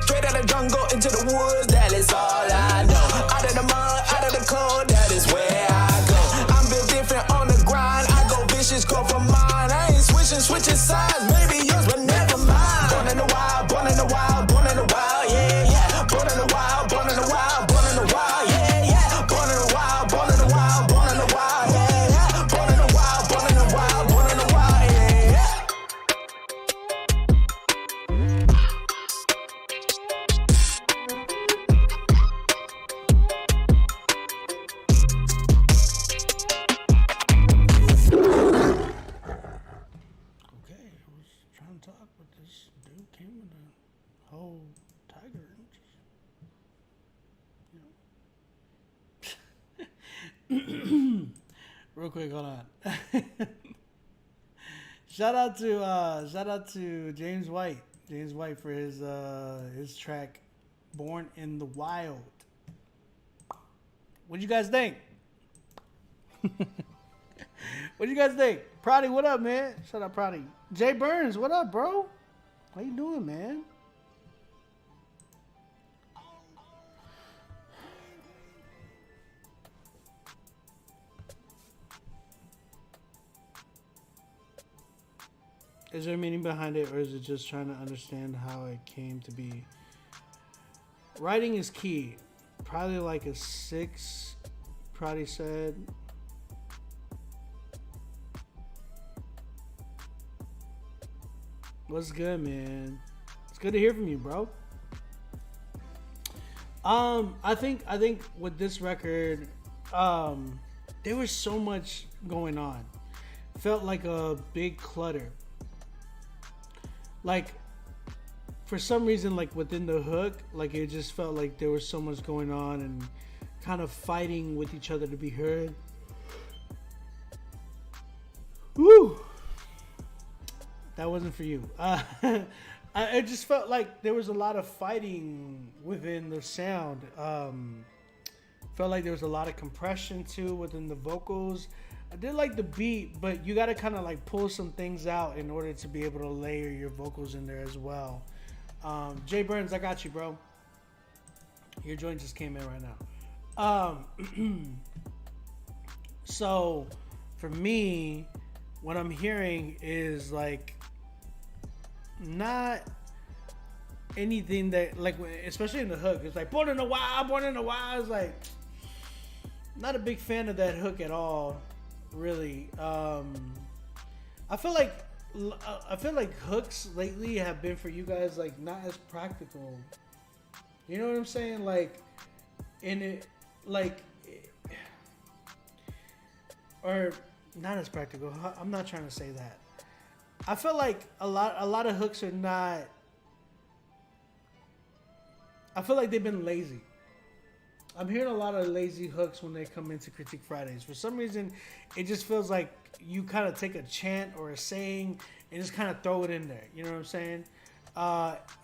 Straight out of the jungle into the woods, that is all I know. Out of the mud, out of the cold, that is where I go. I'm built different on the grind. I go vicious, go for mine. I ain't switching sides. Maybe yours, but never mind. Born in the wild, born in the wild, born in the wild, yeah, yeah. Born in the wild, born in the wild, born in the wild, yeah, yeah. Born in the wild, born in the wild, born in the wild, yeah, yeah. Born in the wild, born in the wild, born in the wild, yeah, yeah. Okay, I was trying to talk, but this dude came with a whole tiger. Real quick, hold on. shout out to James White. James White for his track "Born in the Wild." What do you guys think? What do you guys think? Proddy, what up, man? Shout out, Proddy. Jay Burns, what up, bro? How you doing, man? Is there a meaning behind it, or is it just trying to understand how it came to be? Writing is key. Probably like a 6, Proddy said. What's good, man? It's good to hear from you, bro. I think with this record, there was so much going on. Felt like a big clutter. Like, for some reason, like within the hook, like it just felt like there was so much going on and kind of fighting with each other to be heard. Woo! That wasn't for you. It just felt like there was a lot of fighting within the sound. Felt like there was a lot of compression too within the vocals. I did like the beat, but you got to kind of like pull some things out in order to be able to layer your vocals in there as well. Jay Burns, I got you, bro. Your joint just came in right now. So for me, what I'm hearing is like not anything that, like, especially in the hook, it's like born in the wild, born in the wild. It's like not a big fan of that hook at all, really. I feel like hooks lately have been for you guys like not as practical. You know what I'm saying? Like in it, like, or not as practical. I'm not trying to say that. I feel like a lot of hooks are not. I feel like they've been lazy. I'm hearing a lot of lazy hooks when they come into Critique Fridays. For some reason, it just feels like you kind of take a chant or a saying and just kind of throw it in there. You know what I'm saying?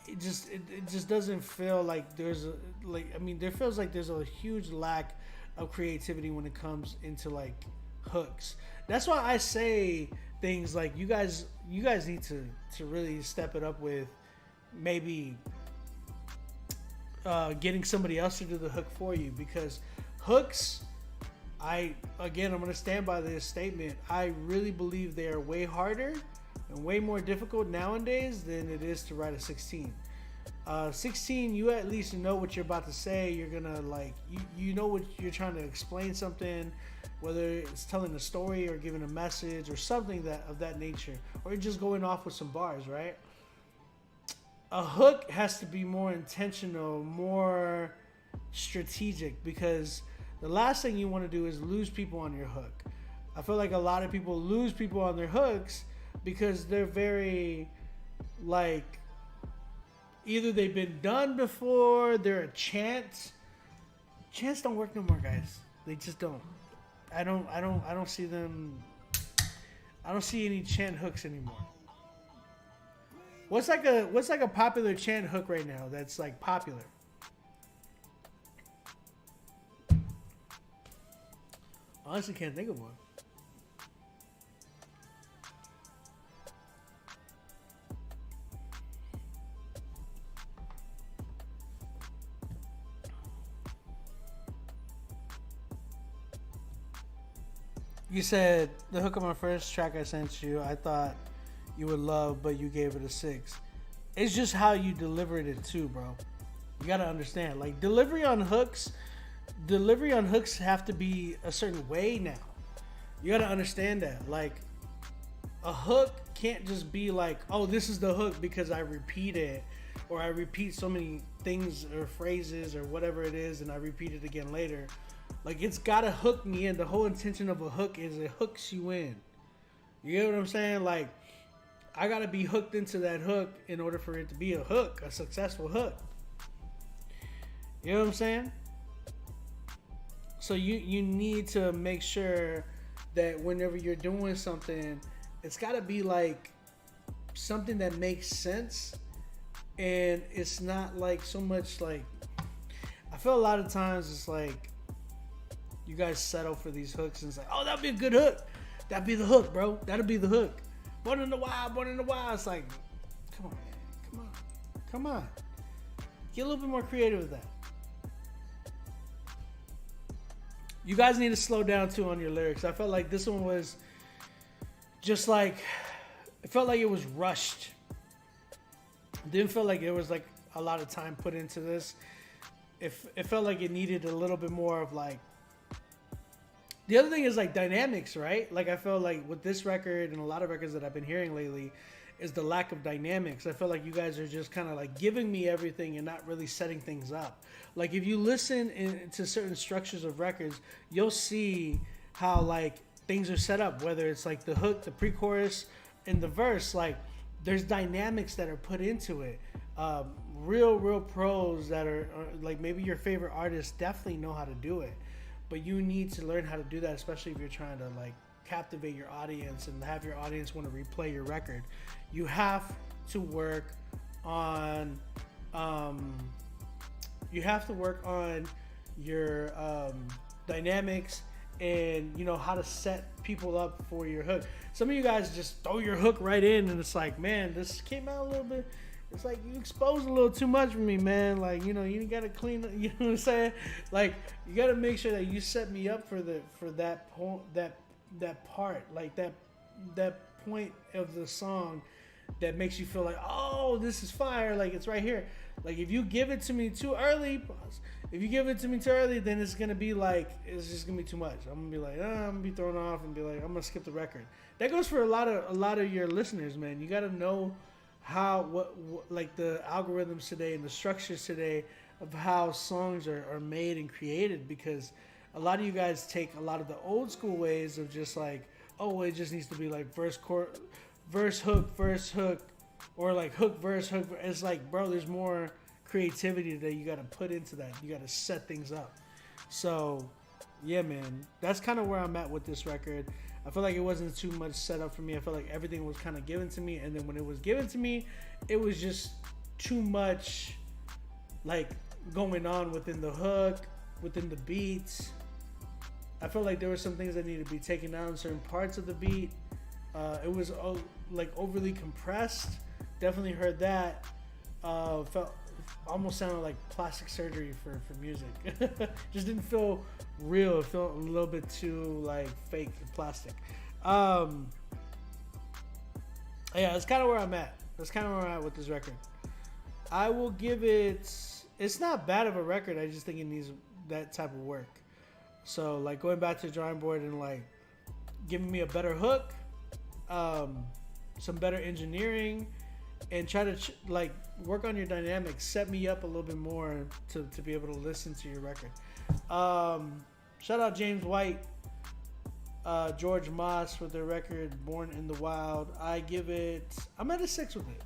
It just doesn't feel like there's a, like, I mean, there feels like there's a huge lack of creativity when it comes into like hooks. That's why I say things like you guys need to really step it up with maybe getting somebody else to do the hook for you, because hooks, I'm going to stand by this statement. I really believe they are way harder and way more difficult nowadays than it is to write a 16. 16, you at least know what you're about to say. You're gonna like, you know what you're trying to explain something, whether it's telling a story or giving a message or something that of that nature, or just going off with some bars, right? A hook has to be more intentional, more strategic, because the last thing you want to do is lose people on your hook. I feel like a lot of people lose people on their hooks because they're very, like, either they've been done before, they're a chant. Chants don't work no more, guys. They just don't. I don't see them. I don't see any chant hooks anymore. What's like a popular chant hook right now that's like popular? Honestly, can't think of one. You said the hook of my first track I sent you, I thought you would love, but you gave it a 6. It's just how you delivered it too, bro. You gotta understand, like delivery on hooks have to be a certain way now. You gotta understand that. Like a hook can't just be like, oh, this is the hook because I repeat it, or I repeat so many things or phrases or whatever it is, and I repeat it again later. Like it's gotta hook me in. The whole intention of a hook is it hooks you in. You get what I'm saying? Like I gotta be hooked into that hook in order for it to be a hook, a successful hook. You know what I'm saying? So you need to make sure that whenever you're doing something, it's gotta be like something that makes sense, and it's not like so much like, I feel a lot of times it's like you guys settle for these hooks and it's like, oh, that'd be a good hook. That'd be the hook, bro. That'll be the hook. Born in the Wild, Born in the Wild. It's like, come on, man. Come on. Get a little bit more creative with that. You guys need to slow down too on your lyrics. I felt like this one was just like, it felt like it was rushed. It didn't feel like there was like a lot of time put into this. It felt like it needed a little bit more of like, the other thing is like dynamics, right? Like I felt like with this record and a lot of records that I've been hearing lately is the lack of dynamics. I feel like you guys are just kind of like giving me everything and not really setting things up. Like if you listen to certain structures of records, you'll see how like things are set up, whether it's like the hook, the pre-chorus, and the verse. Like there's dynamics that are put into it. Real pros that are like maybe your favorite artists definitely know how to do it. But you need to learn how to do that, especially if you're trying to like captivate your audience and have your audience want to replay your record. You have to work on your dynamics and you know how to set people up for your hook. Some of you guys just throw your hook right in and it's like, man, this came out a little bit. It's like you exposed a little too much for me, man. Like, you know, you gotta clean up, you know what I'm saying? Like, you gotta make sure that you set me up for that part, like that point of the song that makes you feel like, oh, this is fire, like it's right here. Like if you give it to me too early, then it's gonna be like, it's just gonna be too much. I'm gonna be like, I'm gonna be thrown off and be like, I'm gonna skip the record. That goes for a lot of your listeners, man. You gotta know how what like the algorithms today and the structures today of how songs are made and created, because a lot of you guys take a lot of the old school ways of just like, oh, it just needs to be like verse hook, or like hook verse. It's like, bro, there's more creativity that you got to put into that. You got to set things up. So yeah, man, that's kind of where I'm at with this record. I feel like it wasn't too much set up for me. I felt like everything was kind of given to me, and then when it was given to me, it was just too much like going on within the hook, within the beats. I felt like there were some things that needed to be taken out in certain parts of the beat. It was like overly compressed. Definitely heard that. Felt almost sounded like plastic surgery for music. Just didn't feel real. It felt a little bit too like fake and plastic. Yeah, that's kind of where I'm at. That's kind of where I'm at with this record. I will give it, it's not bad of a record. I just think it needs that type of work. So like going back to the drawing board and like giving me a better hook, some better engineering, and try to like work on your dynamics. Set me up a little bit more to be able to listen to your record. Shout out James White, George Moss with their record Born in the Wild. I'm at a 6 with it.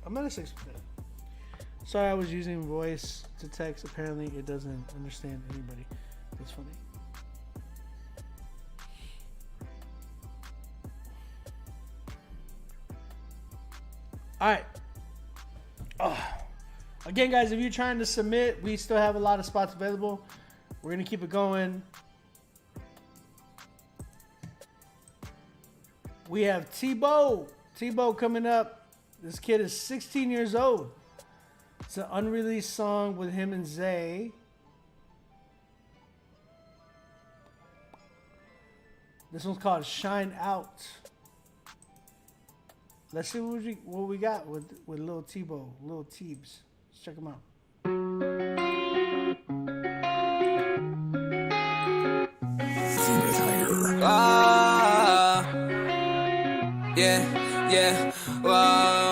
Sorry, I was using voice to text. Apparently it doesn't understand anybody. That's funny. All right. Again, guys, if you're trying to submit, we still have a lot of spots available. We're going to keep it going. We have Tebow coming up. This kid is 16 years old. It's an unreleased song with him and Zay. This one's called Shine Out. Let's see what we got with Lil Tebow, Lil Teebs. Let's check him out.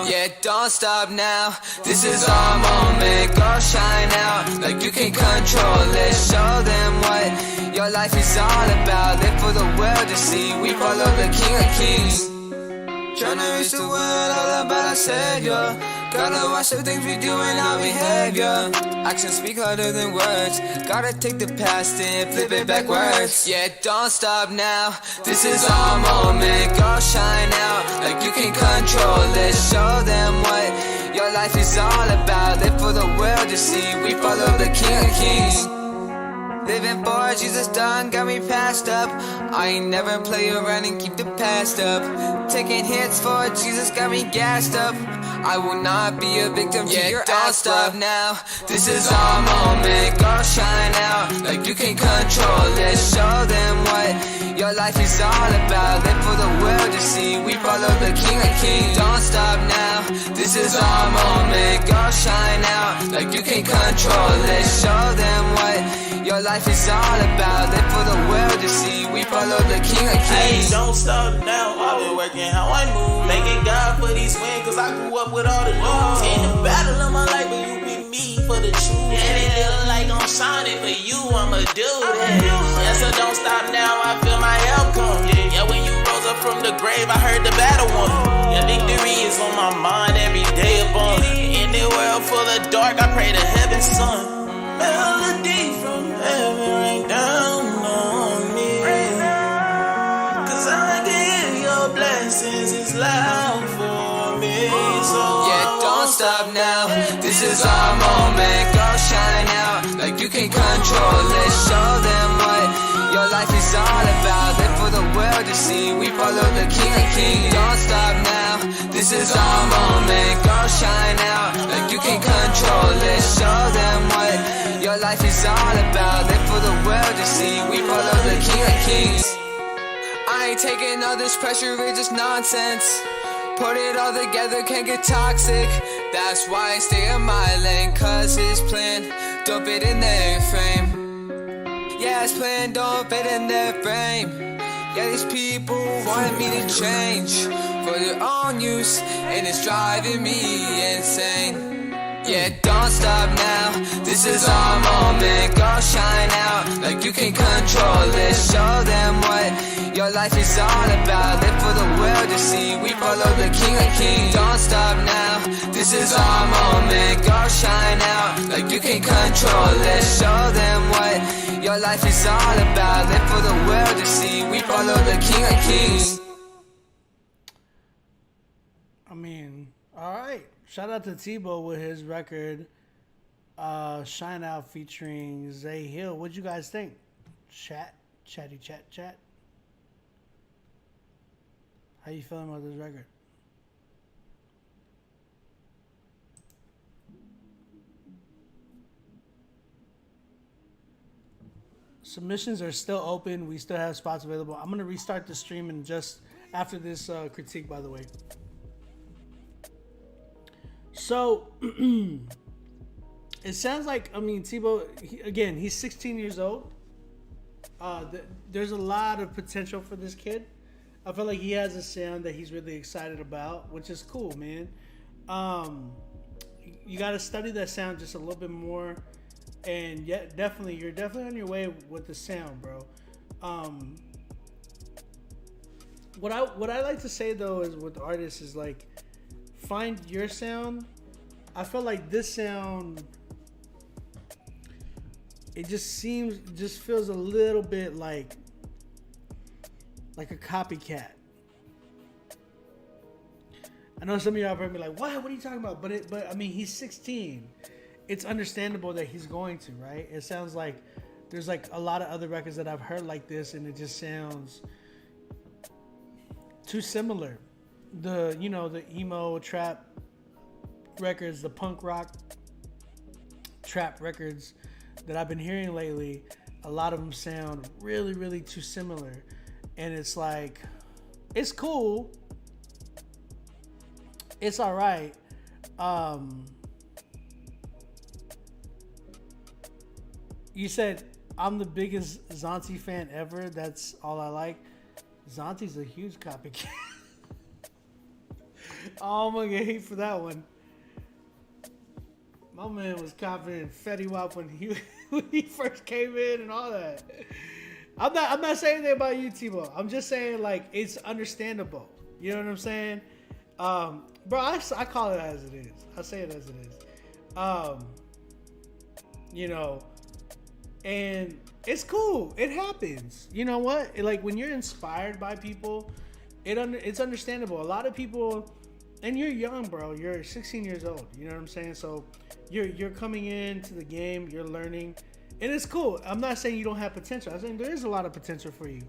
Yeah, don't stop now. This is our moment. Go shine out like you can control it. Show them what your life is all about. Live for the world to see. We follow the King of Kings. Tryna reach the world all about our Savior. Gotta watch the things we do and our behavior. Actions speak harder than words. Gotta take the past and flip it backwards. Yeah, don't stop now. This is our moment. Go shine out like you can control it. Show them what your life is all about. Live for the world to see. We follow the King of Kings. Living for Jesus done got me passed up. I ain't never play around and keep the past up. Taking hits for Jesus got me gassed up. I will not be a victim to your don't stop now. This is our moment. Go shine out like you can control it. Show them what your life is all about. Live for the world to see. We follow the King of Kings. Don't stop now. This is our moment. Go shine out like you can control it. Show them what your life is all about. Live for the world to see. We follow the King of Kings. Hey, don't stop now. I've been working how I move. Making God for these wins, cause I grew up with all the news. In the battle of my life, but you be me for the truth. Yeah, they look like I'm shining for you, I'ma do that. Yeah, so don't stop now. I feel my help come. Yeah, when you rose up from the grave, I heard the battle won. Yeah, victory is on my mind every day upon. In the world full of dark, I pray to heaven's son. Melody from heaven rain down on me. Cause I get your blessings, it's loud for me. So yeah, don't stop now. This is our moment. Go shine out like you can control it. Show them what your life is all about. Live for the world to see. We follow the King of Kings. Don't stop now. This is our moment. Go shine out like you can control it. Show them what your life is all about. Live for the world to see. We follow the King of Kings. I ain't taking all this pressure, it's just nonsense. Put it all together, can't get toxic. That's why I stay in my lane, cause his plan don't fit in their frame. Yeah, his plan don't fit in their frame. Yeah, these people wanted me to change for their own use, and it's driving me insane. Yeah, don't stop now. This is our moment. Go shine out like you can control it. Show them what your life is all about. Live for the world to see. We follow the King of Kings. Don't stop now. This is our moment. Go shine out like you can control it. Show them what your life is all about. Live for the world to see. We follow the King of Kings. I mean, all right. Shout out to Tebow with his record, Shine Out featuring Zay Hill. What'd you guys think? Chat. How you feeling about this record? Submissions are still open. We still have spots available. I'm gonna restart the stream and just after this critique, by the way. So, it sounds like, I mean, Tebow, again, he's 16 years old. There's a lot of potential for this kid. I feel like he has a sound that he's really excited about, which is cool, man. You got to study that sound just a little bit more. And yeah, you're definitely on your way with the sound, bro. What I like to say, though, is with artists is like, find your sound. I feel like this sound, it just feels a little bit like a copycat. I know some of y'all are probably like, what are you talking about? But I mean, he's 16. It's understandable that he's going to, right? It sounds like there's like a lot of other records that I've heard like this, and it just sounds too similar. The emo trap records, the punk rock trap records that I've been hearing lately, a lot of them sound really, really too similar. and it's like, it's cool. It's all right. You said I'm the biggest Zonti fan ever. That's all I like. Zonti's a huge copycat. Oh, I'm gonna get hate for that one. My man was copying Fetty Wap when he first came in and all that. I'm not saying anything about you, Tebow. I'm just saying, like, it's understandable. You know what I'm saying? Bro, I call it as it is. I say it as it is. You know, and it's cool. It happens. You know what? Like, when you're inspired by people, it's understandable. A lot of people, and you're young, bro. You're 16 years old. You know what I'm saying? So you're coming into the game. You're learning. And it's cool. I'm not saying you don't have potential. I'm saying there is a lot of potential for you.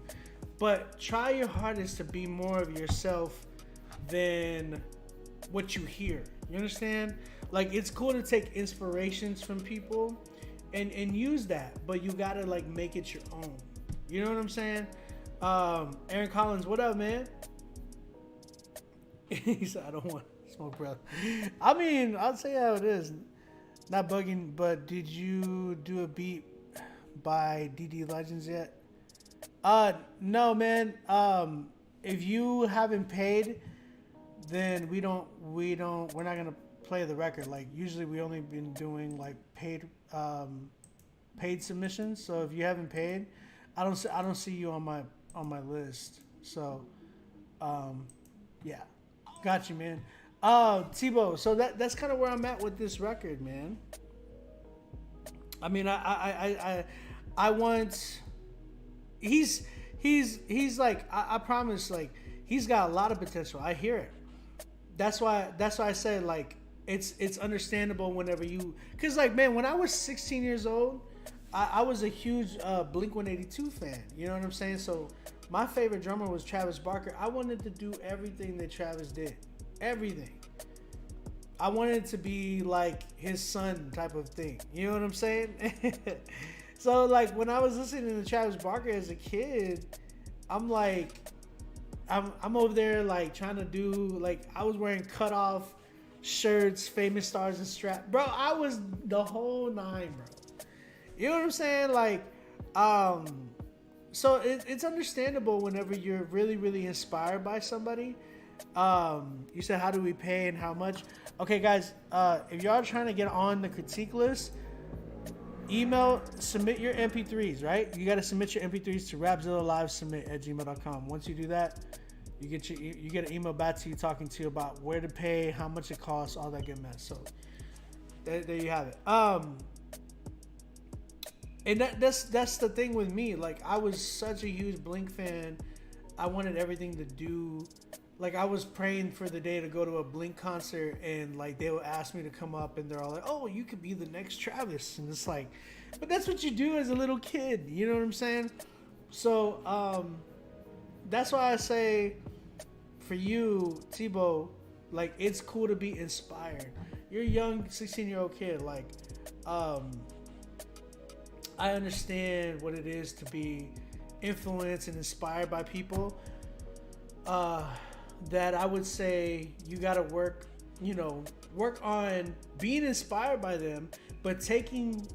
But try your hardest to be more of yourself than what you hear. You understand? Like, it's cool to take inspirations from people and use that. But you got to, like, make it your own. You know what I'm saying? Aaron Collins, what up, man? He said, I don't want to smoke, brother. I mean, I'll say how it is. Not bugging, but did you do a beat by DD Legends yet? No, man. If you haven't paid, then we're not gonna play the record. Like, usually we only been doing like paid submissions. So if you haven't paid, I don't see you on my list. So, yeah, got you, man. Tebow, so that's kind of where I'm at with this record, man. I mean, I want. He's like, I promise, like, he's got a lot of potential. I hear it. That's why I said, like, it's understandable whenever you, cause, like, man, when I was 16 years old, I was a huge Blink-182 fan. You know what I'm saying? So my favorite drummer was Travis Barker. I wanted to do everything that Travis did. Everything. I wanted to be like his son type of thing. You know what I'm saying? So, like, when I was listening to Travis Barker as a kid, I'm like, I'm over there, like, trying to do, like, I was wearing cut off shirts, Famous Stars and Strap. Bro, I was the whole nine, bro. You know what I'm saying? Like, so it's understandable whenever you're really, really inspired by somebody. You said, how do we pay and how much? Okay, guys, if y'all are trying to get on the critique list, submit your MP3s, right? You got to submit your MP3s to rapzillalivesubmit@gmail.com. Once you do that, you get an email back to you talking to you about where to pay, how much it costs, all that good mess. So there you have it. And that's the thing with me. Like, I was such a huge Blink fan. I wanted everything to do. Like, I was praying for the day to go to a Blink concert, and, like, they would ask me to come up, and they're all like, oh, you could be the next Travis. And it's like, but that's what you do as a little kid. You know what I'm saying? So, that's why I say, for you, Tebow, like, it's cool to be inspired. You're a young 16-year-old kid. Like, I understand what it is to be influenced and inspired by people. That I would say you got to work on being inspired by them, but taking,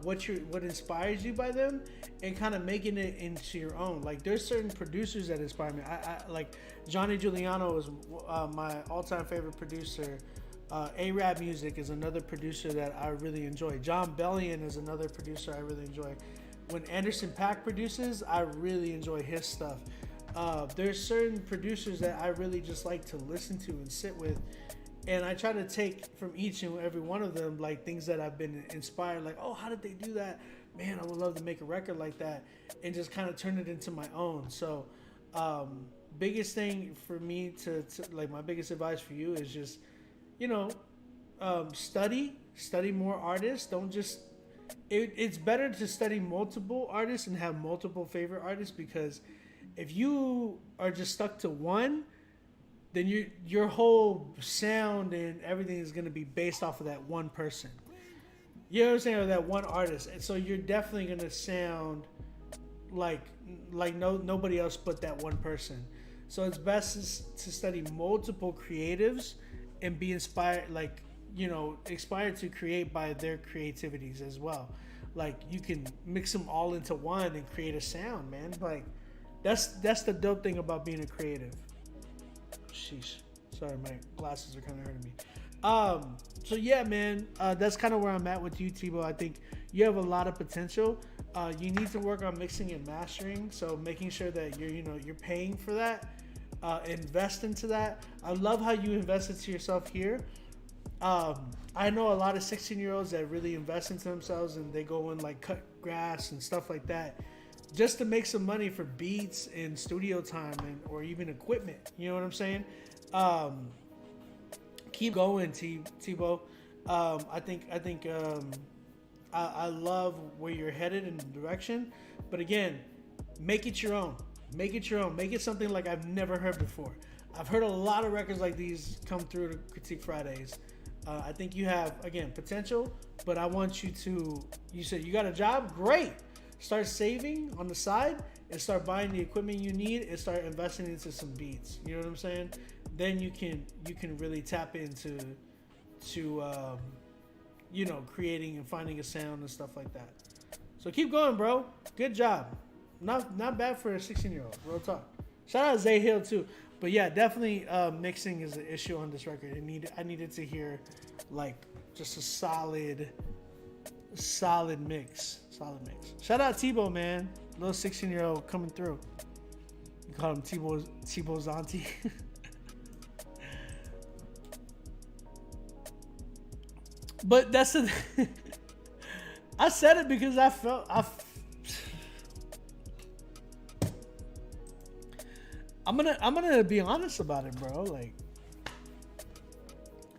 what inspires you by them and kind of making it into your own. Like, there's certain producers that inspire me. I like Johnny Giuliano is my all-time favorite producer. A-Rap Music is another producer that I really enjoy. John Bellion is another producer I really enjoy. When Anderson .Paak produces, I really enjoy his stuff. There's certain producers that I really just like to listen to and sit with, and I try to take from each and every one of them, like, things that I've been inspired, like, oh, how did they do that? Man, I would love to make a record like that, and just kind of turn it into my own. So, biggest thing for me to like, my biggest advice for you is just, study more artists. Don't just, it's better to study multiple artists and have multiple favorite artists, because if you are just stuck to one, then your whole sound and everything is going to be based off of that one person. You know what I'm saying? Or that one artist. And so you're definitely going to sound like nobody else but that one person. So it's best to study multiple creatives and be inspired, like, you know, inspired to create by their creativities as well. Like, you can mix them all into one and create a sound, man. Like, that's the dope thing about being a creative. Sheesh. Sorry, my glasses are kind of hurting me. So yeah, man, that's kind of where I'm at with you, Tebow. I think you have a lot of potential. You need to work on mixing and mastering. So making sure that you're paying for that, invest into that. I love how you invest into yourself here. I know a lot of 16-year-olds that really invest into themselves and they go and like cut grass and stuff like that just to make some money for beats and studio time or even equipment. You know what I'm saying? Keep going, Tebow. I think I love where you're headed in the direction, but again, make it your own. Make it your own. Make it something like I've never heard before. I've heard a lot of records like these come through to Critique Fridays. I think you have, again, potential, but I want you to, you said you got a job? Great. Start saving on the side and start buying the equipment you need and start investing into some beats. You know what I'm saying? Then you can really tap into creating and finding a sound and stuff like that. So keep going, bro. Good job. Not bad for a 16-year-old. Real talk. Shout out Zay Hill too. But yeah, definitely mixing is an issue on this record. I needed to hear like just a solid mix. Shout out Tebow, man. Little 16-year-old coming through. You call him Tebow's auntie. But that's the I said it because I'm gonna be honest about it, bro. Like,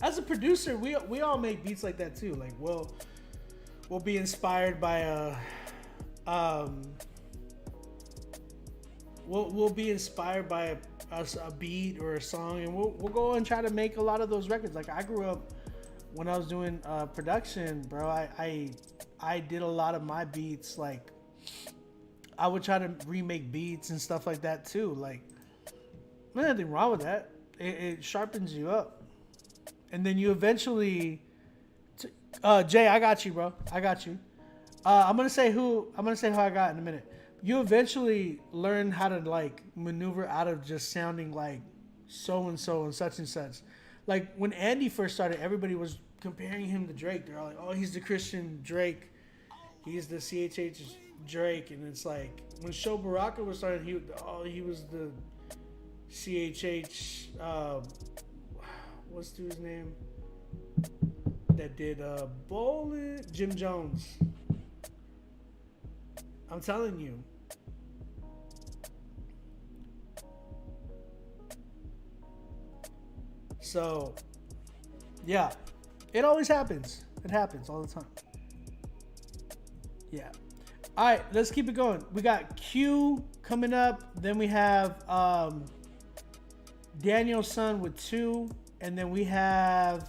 as a producer, we all make beats like that too. Like, we'll be inspired by we'll be inspired by a beat or a song, and we'll go and try to make a lot of those records. Like, I grew up when I was doing production, bro. I did a lot of my beats. Like, I would try to remake beats and stuff like that too. Like, there's nothing wrong with that. It sharpens you up, and then you eventually. Jay, I got you, bro. I got you. I'm gonna say who I got in a minute. You eventually learn how to like maneuver out of just sounding like so and such and such. Like, when Andy first started, everybody was comparing him to Drake. They're all like, "Oh, he's the Christian Drake. He's the CHH Drake." And it's like, when Show Baraka was starting, he was the CHH. What's dude's name? That did Bowling? Jim Jones. I'm telling you. So, yeah, it always happens. It happens all the time. Yeah. All right, let's keep it going. We got Q coming up. Then we have Daniel's son with 2. And then we have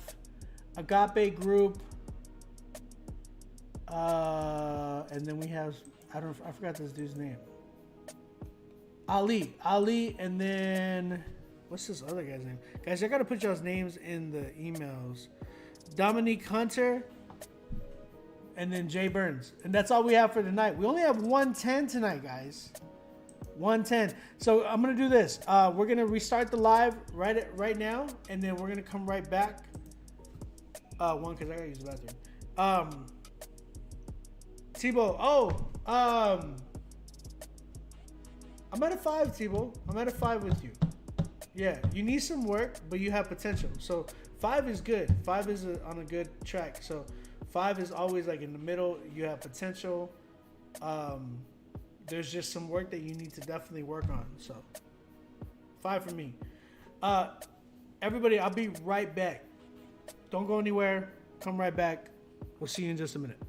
Agape Group. And then we have, I forgot this dude's name. Ali, and then what's this other guy's name? Guys, I gotta put y'all's names in the emails. Dominique Hunter, and then Jay Burns. And that's all we have for tonight. We only have 110 tonight, guys. 110. So I'm gonna do this. We're gonna restart the live right now, and then we're gonna come right back. One, because I gotta use the bathroom. Tebow. I'm at a 5, Tebow. I'm at a 5 with you. Yeah, you need some work, but you have potential. So 5 is good. 5 is on a good track. So 5 is always like in the middle. You have potential. There's just some work that you need to definitely work on. So 5 for me. Everybody, I'll be right back. Don't go anywhere. Come right back. We'll see you in just a minute.